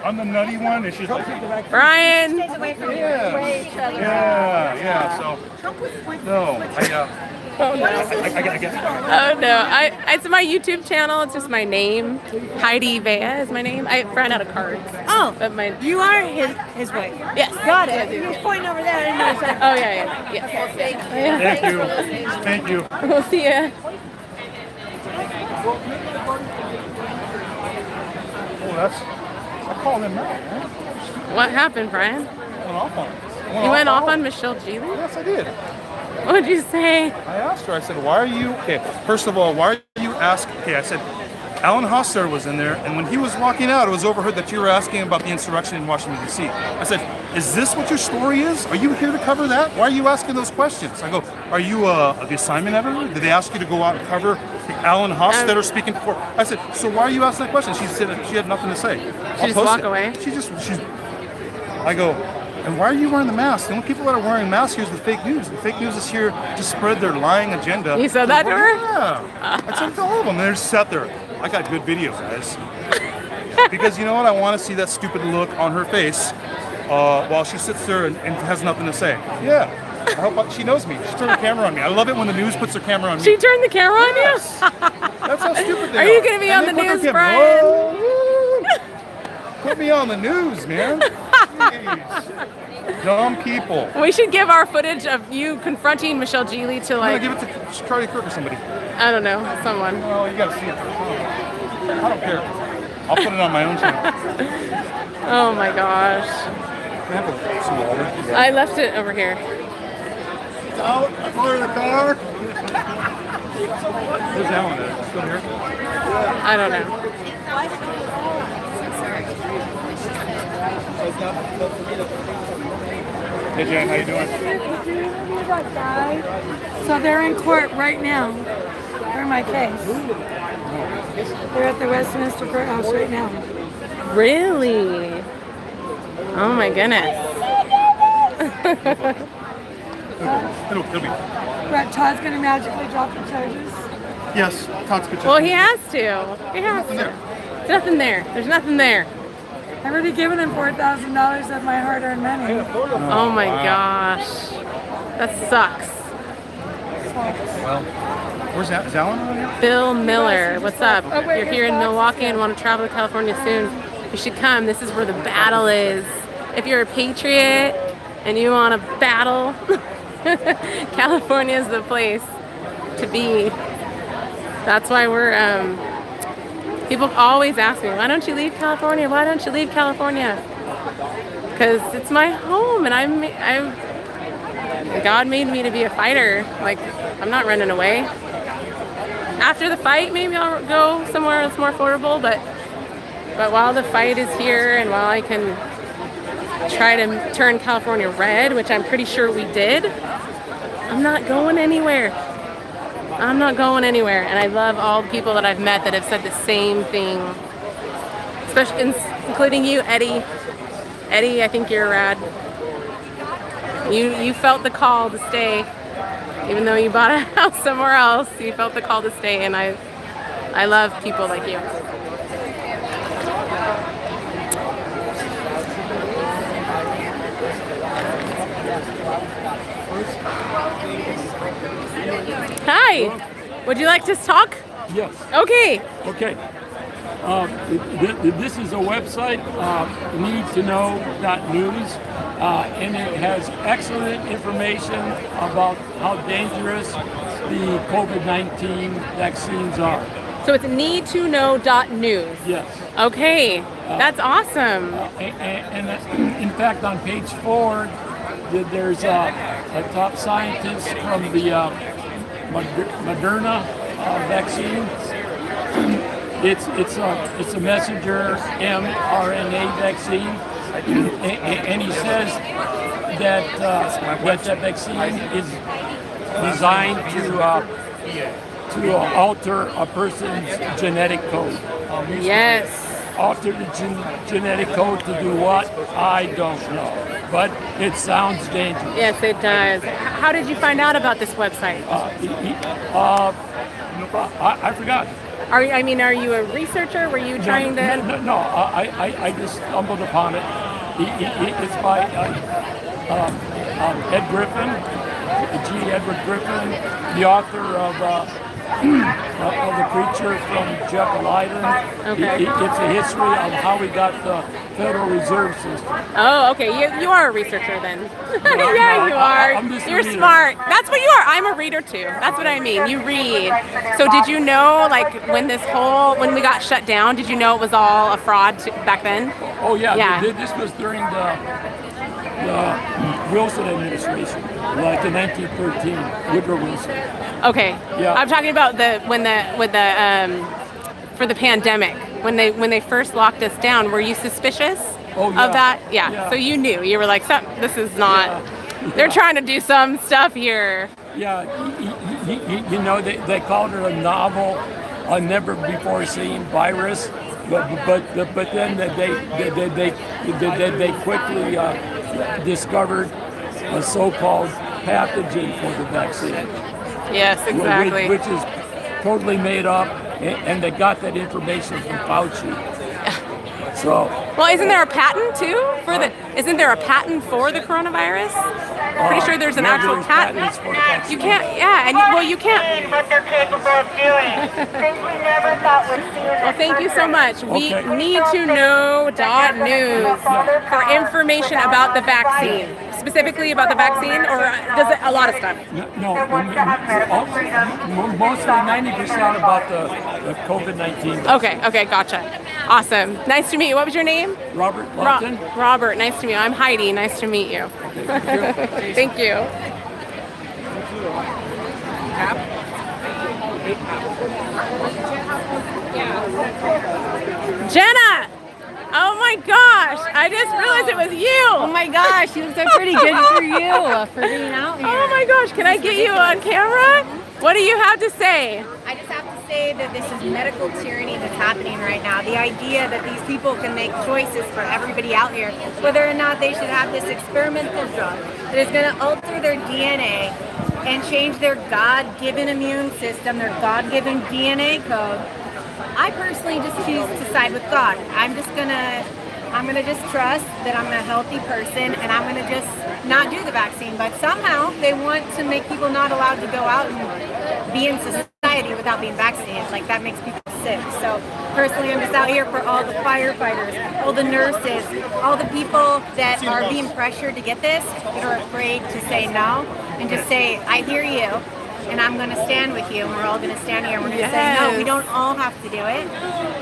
S1: I'm the nutty one, and she's like,
S18: Brian.
S1: yeah, So no,
S18: Oh no.
S1: I get.
S18: Oh no. It's my YouTube channel. It's just my name. Heidi Vea is my name. I ran out of cards.
S6: Oh,
S18: but
S6: you are his wife.
S18: Yes.
S6: Got it. He was pointing over there. I didn't know exactly.
S18: Oh yeah. Yes.
S1: Thank you.
S18: We'll see ya.
S1: Oh, I called him out, man.
S18: What happened, Brian?
S1: I went off on him.
S18: You went off on Michelle Geely?
S1: Yes, I did.
S18: What did you say?
S1: I asked her, I said, why are you, okay, first of all, why are you asking, okay, I said, Alan Hofstadter was in there, and when he was walking out, it was overheard that you were asking about the insurrection in Washington, D.C. I said, is this what your story is? Are you here to cover that? Why are you asking those questions? I go, are you the assignment editor? Did they ask you to go out and cover Alan Hofstadter speaking before? I said, so why are you asking that question? She said that she had nothing to say.
S18: She just walk away?
S1: I go, and why are you wearing the mask? The only people that are wearing masks here is the fake news. The fake news is here to spread their lying agenda.
S18: You said that to her?
S1: Yeah. I said it to all of them. And they just sat there. I got good video, guys. Because you know what? I want to see that stupid look on her face while she sits there and has nothing to say. Yeah. I hope she knows me. She turned the camera on me. I love it when the news puts their camera on me.
S18: She turned the camera on you?
S1: That's how stupid they are.
S18: Are you going to be on the news, Brian?
S1: Put me on the news, man. Jeez. Dumb people.
S18: We should give our footage of you confronting Michelle Geely to
S1: I'm
S18: like...
S1: gonna give it to Charlie Kirk or somebody.
S18: I don't know, someone.
S1: Oh, you gotta see it. I don't care. I'll put it on my own channel.
S18: Oh my gosh.
S1: Can I have some water?
S18: I left it over here.
S1: Out for the car. Where's Alan at? Still here?
S18: I don't know.
S1: Hey Jen, how you doing?
S19: So they're in court right now for my case. They're at the Westminster Courthouse right now.
S18: Really? Oh my goodness.
S1: It'll be.
S19: But Todd's going to magically drop the charges.
S1: Yes, Todd's good.
S18: Well, he has to. He has to. There's nothing there. There's nothing there.
S19: I've already given him $4,000 of my hard-earned money.
S18: Oh my gosh. That sucks.
S1: Well, where's that? Is Alan on here?
S18: Bill Miller, what's up? You're here in Milwaukee and want to travel to California soon. You should come. This is where the battle is. If you're a patriot and you want to battle, California is the place to be. That's why we're, people always ask me, why don't you leave California? Why don't you leave California? Because it's my home and God made me to be a fighter. Like, I'm not running away. After the fight, maybe I'll go somewhere that's more affordable, but while the fight is here and while I can try to turn California red, which I'm pretty sure we did, I'm not going anywhere. I'm not going anywhere. And I love all the people that I've met that have said the same thing, especially including you, Eddie. Eddie, I think you're rad. You felt the call to stay, even though you bought a house somewhere else. You felt the call to stay, and I love people like you. Hi. Would you like to talk?
S20: Yes.
S18: Okay.
S20: Okay. This is a website, needtoknow.news, and it has excellent information about how dangerous the COVID-19 vaccines are.
S18: So it's needtoknow.news.
S20: Yes.
S18: Okay. That's awesome.
S20: And in fact, on page 4, there's a top scientist from the Moderna vaccine. It's a messenger mRNA vaccine, and he says that that vaccine is designed to alter a person's genetic code.
S18: Yes.
S20: Alter the genetic code to do what? I don't know, but it sounds dangerous.
S18: Yes, it does. How did you find out about this website?
S20: I forgot.
S18: Are you a researcher? Were you trying to?
S20: No, I just stumbled upon it. It's by Ed Griffin, G. Edward Griffin, the author of The Creature from Jekyll Island.
S18: Okay.
S20: It's a history of how we got the Federal Reserve System.
S18: Oh, okay. You are a researcher then. Yeah, you are.
S20: I'm just a
S18: You're
S20: reader.
S18: smart. That's what you are. I'm a reader too. That's what I mean. You read. So did you know, like, when we got shut down, did you know it was all a fraud back then?
S20: Oh yeah.
S18: Yeah.
S20: This was during the Wilson administration, like in 1913, Woodrow Wilson.
S18: Okay.
S20: Yeah.
S18: I'm talking about for the pandemic when they first locked us down. Were you suspicious
S20: Oh, yeah.
S18: of that? Yeah.
S20: Yeah.
S18: So you knew. You were like, this is not.
S20: Yeah.
S18: They're trying to do some stuff here.
S20: Yeah, you know, they called it a novel, a never before seen virus, but then they quickly discovered a so-called pathogen for the vaccine.
S18: Yes, exactly.
S20: Which is totally made up, and they got that information from Fauci. So.
S18: Well, isn't there a patent too for the? Isn't there a patent for the coronavirus? I'm pretty sure there's an actual patent. You can't. Yeah, and well, you can't.
S9: What they're capable of doing. Things we never thought would see.
S18: Well, thank you so much. We need to know.news for information about the vaccine, specifically about the vaccine, or does it a lot of stuff?
S20: No, mostly 90% about the COVID-19.
S18: Okay, gotcha. Awesome. Nice to meet you. What was your name?
S20: Robert Lupton.
S18: Robert, nice to meet you. I'm Heidi. Nice to meet you. Thank you. Jenna! Oh my gosh! I just realized it was you!
S21: Oh my gosh, you look so pretty. Good for you for being out here.
S18: Oh my gosh, can I get you on camera? What do you have to say?
S21: I just have to say that this is medical tyranny that's happening right now. The idea that these people can make choices for everybody out here, whether or not they should have this experimental drug that is going to alter their DNA and change their God-given immune system, their God-given DNA code. I personally just choose to side with God. I'm gonna just trust that I'm a healthy person and I'm gonna just not do the vaccine. But somehow they want to make people not allowed to go out and be in society without being vaccinated. Like that makes people sick. So personally, I'm just out here for all the firefighters, all the nurses, all the people that are being pressured to get this, that are afraid to say no and just say, I hear you. And I'm going to stand with you, and we're all going to stand here, and we're going to say, no, we don't all have to do it.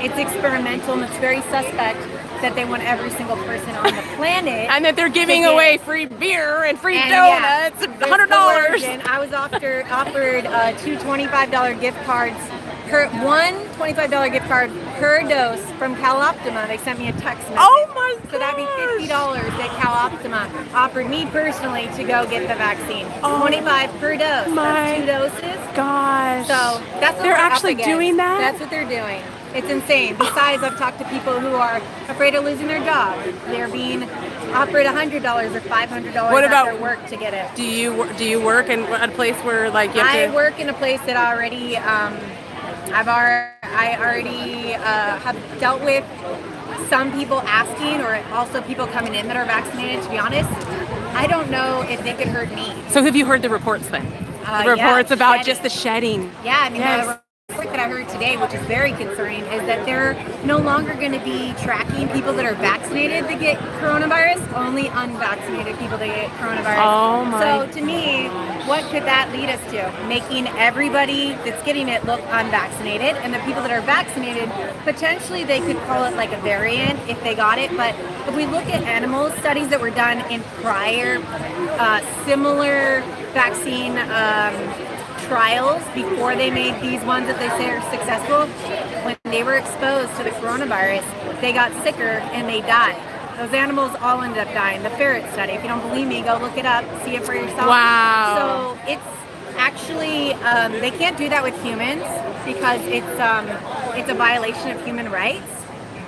S21: It's experimental, and it's very suspect that they want every single person on the planet.
S18: And that they're giving away free beer and free donuts, $100.
S21: I was offered two $25 gift cards, one $25 gift card per dose from Cal Optima. They sent me a text message.
S18: Oh my gosh.
S21: So that'd be $50 that Cal Optima offered me personally to go get the vaccine. $25 per dose. That's 2 doses.
S18: Gosh.
S21: So that's what
S18: they're
S21: we're up
S18: actually
S21: against.
S18: doing that?
S21: That's what they're doing. It's insane. Besides, I've talked to people who are afraid of losing their job. They're being offered $100 or $500
S18: What about
S21: after work to get it.
S18: Do you work in a place where like you have
S21: I
S18: to...
S21: work in a place that already I already have dealt with some people asking, or also people coming in that are vaccinated. To be honest, I don't know if they could hurt me.
S18: So have you heard the reports then? The reports about just the shedding.
S21: Yeah, I mean,
S18: Yes.
S21: the report that I heard today, which is very concerning, is that they're no longer going to be tracking people that are vaccinated that get coronavirus, only unvaccinated people that get coronavirus.
S18: Oh my.
S21: So to me, what could that lead us to? Making everybody that's getting it look unvaccinated, and the people that are vaccinated, potentially they could call it like a variant if they got it. But if we look at animal studies that were done in prior similar vaccine trials before they made these ones that they say are successful, when they were exposed to the coronavirus, they got sicker and they died. Those animals all ended up dying. The ferret study, if you don't believe me, go look it up, see it for yourself.
S18: Wow.
S21: So it's actually, they can't do that with humans because it's a violation of human rights.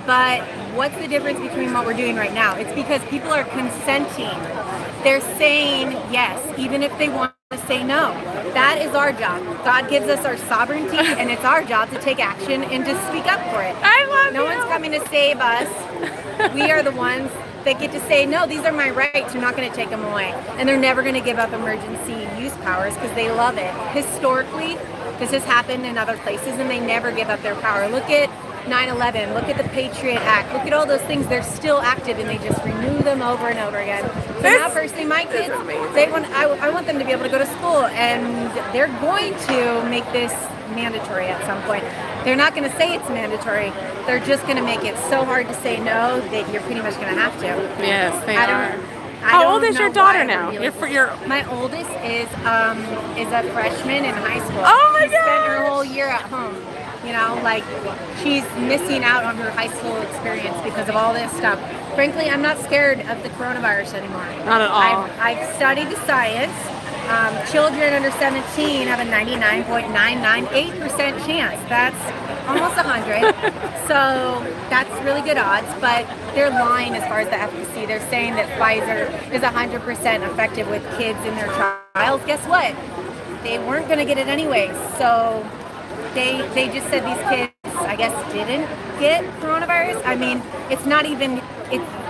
S21: But what's the difference between what we're doing right now? It's because people are consenting. They're saying yes, even if they want to say no. That is our job. God gives us our sovereignty, and it's our job to take action and to speak up for it.
S18: I love
S21: No one's coming to save us. We are the ones that get to say, no, these are my rights. You're not going to take them away. And they're never going to give up emergency use powers because they love it. Historically, this has happened in other places, and they never give up their power. Look at 9/11, look at the Patriot Act, look at all those things. They're still active, and they just renew them over and over again. So now, personally, my kids, I want them to be able to go to school, and they're going to make this mandatory at some point. They're not going to say it's mandatory. They're just going to make it so hard to say no that you're pretty much going to have to.
S18: Yes, they are.
S21: I
S18: How
S21: don't
S18: old is
S21: know
S18: your daughter
S21: why
S18: now?
S21: really- My oldest is a freshman in high school.
S18: Oh my
S21: She spent her whole year at home. You know, like she's missing out on her high school experience because of all this stuff. Frankly, I'm not scared of the coronavirus anymore.
S18: Not at all.
S21: I've studied the science. Children under 17 have a 99.998% chance. That's almost 100. So that's really good odds, but they're lying as far as the efficacy. They're saying that Pfizer is 100% effective with kids in their trials. Guess what? They weren't going to get it anyway. So they just said these kids I guess, didn't get coronavirus. I mean, it's not even,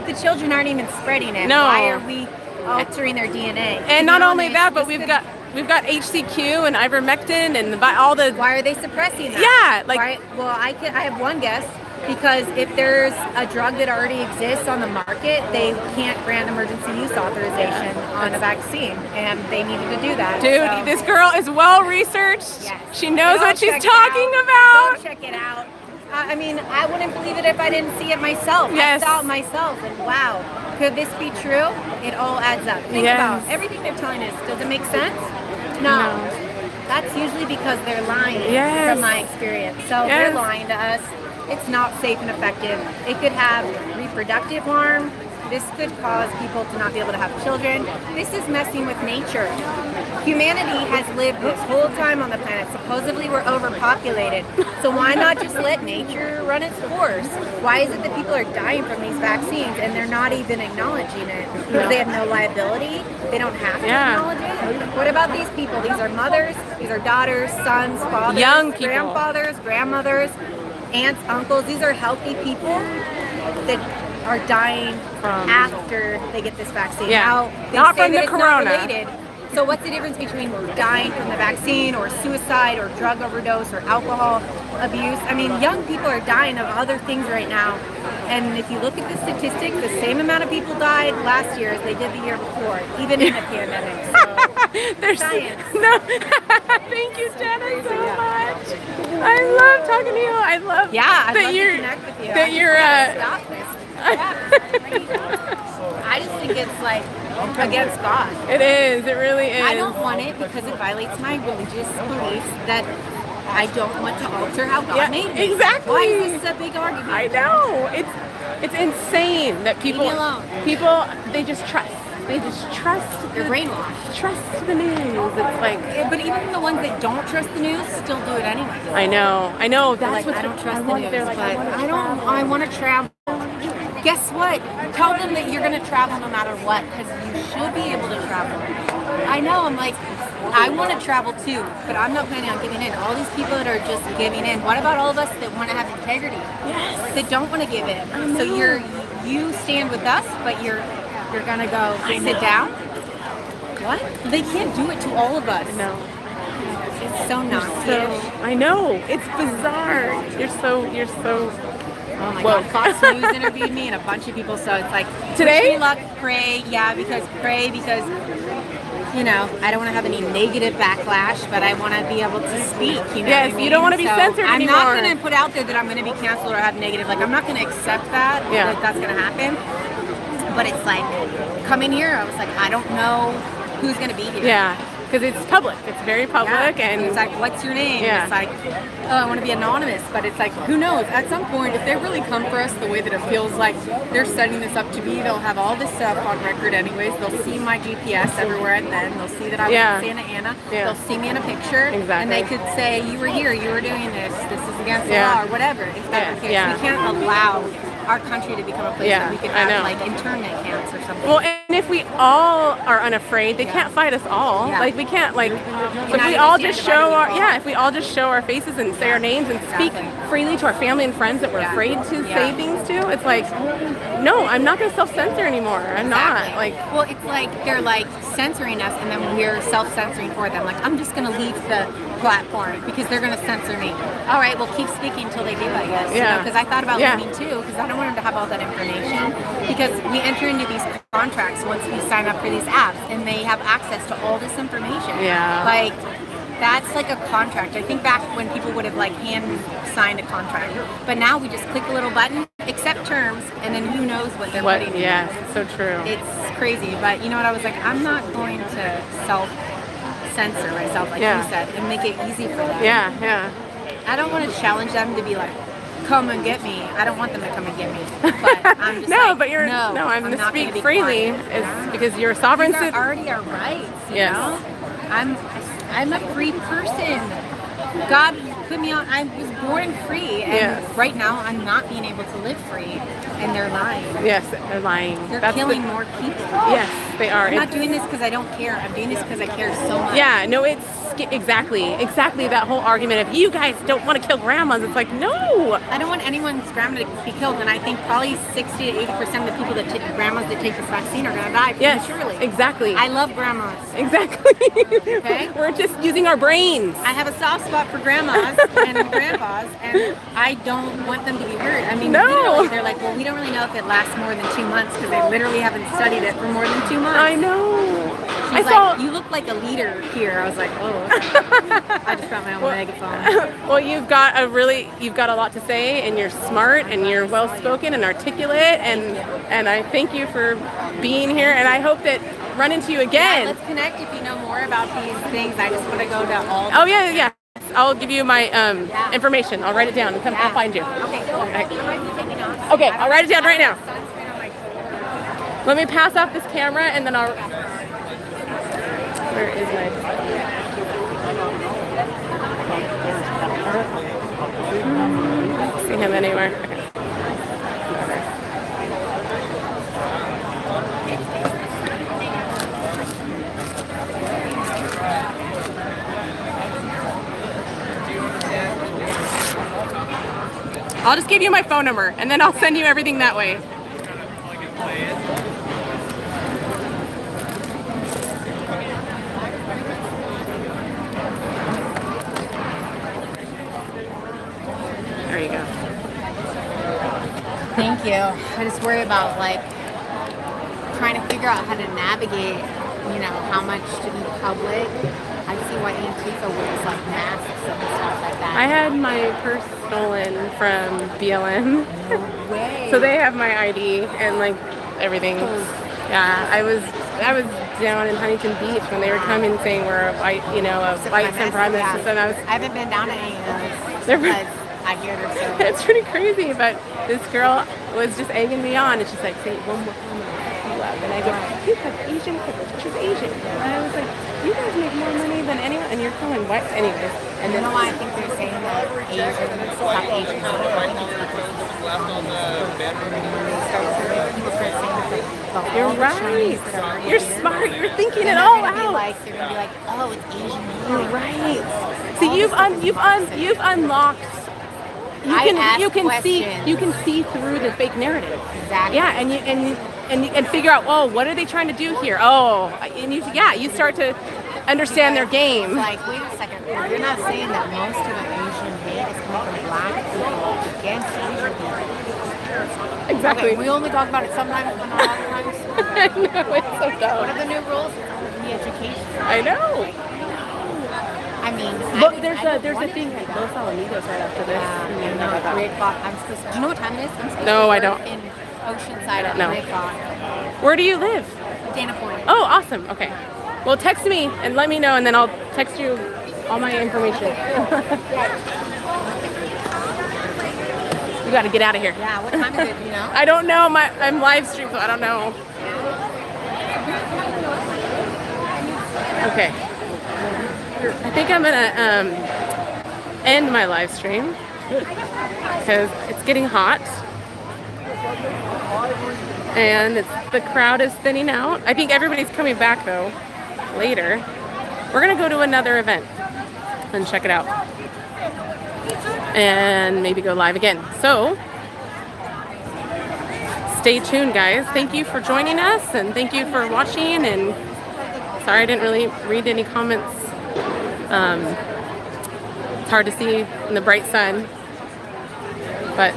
S21: the children aren't even spreading it.
S18: No.
S21: Why are we altering their DNA?
S18: And not only that, but we've got HCQ and ivermectin and all the.
S21: Why are they suppressing that?
S18: Yeah, like.
S21: Why, well, I have one guess. Because if there's a drug that already exists on the market, they can't grant emergency use authorization on a vaccine, and they needed to do that.
S18: Dude,
S21: so.
S18: this girl is well researched.
S21: Yes.
S18: She knows
S21: Go
S18: what she's
S21: check it
S18: talking
S21: out.
S18: about.
S21: Go check it out. I mean, I wouldn't believe it if I didn't see it myself.
S18: Yes.
S21: I saw it myself, and wow, could this be true? It all adds up. Think
S18: Yes.
S21: about everything they're telling us. Does it make sense? No. That's usually because they're lying.
S18: Yes.
S21: From my experience. So
S18: Yes.
S21: they're lying to us. It's not safe and effective. It could have reproductive harm. This could cause people to not be able to have children. This is messing with nature. Humanity has lived this whole time on the planet. Supposedly we're overpopulated. So why not just let nature run its course? Why is it that people are dying from these vaccines and they're not even acknowledging it? Because they have no liability? They don't have to acknowledge it? What about these people? These are mothers, these are daughters, sons, fathers,
S18: Young people.
S21: grandfathers, grandmothers, aunts, uncles. These are healthy people that are dying after they get this vaccine.
S18: Yeah.
S21: Now, they
S18: Not
S21: say
S18: from
S21: that
S18: the
S21: it's
S18: corona.
S21: not related. So what's the difference between dying from the vaccine or suicide or drug overdose or alcohol abuse? I mean, young people are dying of other things right now. And if you look at the statistics, the same amount of people died last year as they did the year before, even in the pandemic. So,
S18: There's
S21: science.
S18: No. Thank you, Jenna, so much. I love talking to you. I love
S21: I'd
S18: that
S21: love
S18: you're
S21: to connect with you.
S18: that you're
S21: Stop this. I just think it's like against God.
S18: It is. It really is.
S21: I don't want it because it violates my religious beliefs that I don't want to alter how God made me.
S18: Exactly.
S21: Why is this a big argument?
S18: I know. It's insane that people
S21: Leave me alone.
S18: they just trust. They just trust.
S21: They're brainwashed.
S18: Trust the news. It's like.
S21: But even the ones that don't trust the news still do it anyway.
S18: I know.
S21: They're
S18: That's
S21: like,
S18: what
S21: I don't trust the news.
S18: They're like,
S21: but I want to travel. Guess what? Tell them that you're going to travel no matter what, because you should be able to travel. I know. I'm like, I want to travel too, but I'm not planning on giving in. All these people that are just giving in. What about all of us that want to have integrity?
S18: Yes.
S21: That don't want to give in. So you stand with us, but you're gonna go sit down. What? They can't do it to all of us.
S18: No.
S21: It's so nonsense.
S18: I know. It's bizarre. You're so.
S21: Oh my
S18: Well-
S21: God, Fox News interviewed me and a bunch of people, so it's like,
S18: Today?
S21: wish me luck, pray, because, you know, I don't want to have any negative backlash, but I want to be able to speak, you know
S18: Yes,
S21: what I
S18: you don't
S21: mean?
S18: want to be
S21: So
S18: censored
S21: I'm
S18: anymore.
S21: not going to put out there that I'm going to be canceled or have negative, like, I'm not going to accept that,
S18: Yeah.
S21: that that's going to happen, but it's like, coming here, I was like, I don't know who's going to be here.
S18: Yeah. Because it's public. It's very public,
S21: Yeah.
S18: and
S21: it's like, what's your name?
S18: Yeah.
S21: It's like, oh, I want to be anonymous, but it's like, who knows? At some point, if they really come for us the way that it feels like they're setting this up to be, they'll have all this stuff on record anyways. They'll see my GPS everywhere I've been. They'll see that I was in Santa Ana.
S18: Yeah.
S21: They'll see me in a picture, and they could say, you were here, you were doing this, this is against the law, or whatever, if that's the case.
S18: Yeah.
S21: We can't allow our country to become a place
S18: Yeah,
S21: that we could
S18: I know.
S21: have, like, internment camps or something.
S18: well, and if we all are unafraid, they can't fight us all.
S21: Yeah.
S18: Like we can't like if
S21: not
S18: we all
S21: even
S18: just
S21: stand
S18: show
S21: divided
S18: our if we all just show our faces and say our names and speak freely to our family and friends that we're afraid to say things to, it's like, no, I'm not going to self-censor anymore. I'm not. Like,
S21: well, it's like they're like censoring us, and then we're self-censoring for them. Like, I'm just going to leave the platform because they're going to censor me. All right, well, keep speaking until they do, I guess.
S18: Yeah.
S21: Because I thought about
S18: Yeah.
S21: leaving too, because I don't want them to have all that information. Because we enter into these contracts once we sign up for these apps, and they have access to all this information.
S18: Yeah.
S21: Like, that's like a contract. I think back when people would have like hand signed a contract, but now we just click a little button, accept terms, and then who knows what they're putting in.
S18: yes, it's so true.
S21: It's crazy, but you know what? I was like, I'm not going to self-censor myself, like
S18: Yeah.
S21: you said, and make it easy for them.
S18: Yeah.
S21: I don't want to challenge them to be like, come and get me. I don't want them to come and get me. But I'm just
S18: No,
S21: like,
S18: but you're
S21: no,
S18: I'm going to
S21: not
S18: speak
S21: gonna be
S18: freely
S21: quiet.
S18: is because you're a sovereign
S21: These are
S18: citizen.
S21: already our rights, you
S18: Yes.
S21: know? I'm a free person. God put me on. I was born free, and
S18: Yes.
S21: right now I'm not being able to live free, and they're lying.
S18: Yes, they're lying.
S21: They're
S18: That's
S21: killing
S18: the-
S21: more people.
S18: Yes, they are.
S21: I'm not doing this because I don't care. I'm doing this because I care so much.
S18: Yeah, no, it's exactly that whole argument of you guys don't want to kill grandmas. It's like, no.
S21: I don't want anyone's grandma to be killed, and I think probably 60 to 80% of the people that take grandmas that take this vaccine are going to die prematurely.
S18: Yes, exactly.
S21: I love grandmas.
S18: Exactly.
S21: Okay?
S18: We're just using our brains.
S21: I have a soft spot for grandmas and grandpas, and I don't want them to be hurt. I mean,
S18: No.
S21: literally, they're like, well, we don't really know if it lasts more than 2 months because they literally haven't studied it for more than 2 months.
S18: I know.
S21: She's
S18: I saw.
S21: like, you look like a leader here. I was like, oh. I just got my own megaphone.
S18: Well, you've got a lot to say, and you're smart, and you're well spoken and articulate, and I thank you for being here, and I hope that run into you
S21: Yeah,
S18: again.
S21: let's connect if you know more about these things. I just want to go to all.
S18: Oh yeah. I'll give you my information. I'll write it down and I'll find you.
S21: Okay, cool.
S18: Okay, I'll write it down right now. Let me pass off this camera and then I'll. Where is my? See him anywhere. Okay. I'll just give you my phone number and then I'll send you everything that way. There you go.
S21: Thank you. I just worry about like trying to figure out how to navigate, how much to be public. I see why Antifa wears like masks and stuff like that.
S18: I had my purse stolen from BLM.
S21: No way.
S18: So they have my ID and like everything. Yeah, I was down in Huntington Beach when they were coming saying we're a white, a white supremacist, and
S21: I haven't been down to any of those
S18: They're-
S21: because I hear they're so.
S18: It's pretty crazy, but this girl was just egging me on, and she's like, say one more time, I love. And I go, you have Asian privilege. She's Asian. And I was like, you guys make more money than anyone, and you're calling white. Anyways. And then
S21: why I think they're saying that Asians, top Asians,
S18: You're right. You're smart. You're thinking it all out.
S21: They're gonna be like, oh, it's Asian.
S18: You're right. See, you've unlocked. You can see through the fake narrative.
S21: Exactly.
S18: Yeah, and figure out, oh, what are they trying to do here? Oh, and you start to understand their game.
S21: It's like, wait a second. You're not saying that most of the Asian hate is coming from black people against Asian people.
S18: Exactly.
S21: Okay, we only talk about it sometimes, but not all the times.
S18: I know, it's so dumb.
S21: What are the new rules? It's only education.
S18: I know.
S21: I mean,
S18: Look, there's a thing at Los Alamitos right after this.
S21: I know, at 3 o'clock. I'm supposed to, do you know what time it is? I'm supposed
S18: No,
S21: to
S18: I
S21: work
S18: don't.
S21: in Oceanside at
S18: No.
S21: 3 o'clock.
S18: Where do you live?
S21: Dana Point.
S18: Oh, awesome. Okay. Well, text me and let me know, and then I'll text you all my information. You got to get out of here.
S21: Yeah, what time is it, you know?
S18: I don't know. I'm live streamed, so I don't know. Okay. I think I'm gonna end my live stream because it's getting hot and the crowd is thinning out. I think everybody's coming back though later. We're gonna go to another event and check it out and maybe go live again. So stay tuned, guys. Thank you for joining us and thank you for watching, and sorry I didn't really read any comments. It's hard to see in the bright sun, but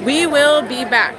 S18: we will be back.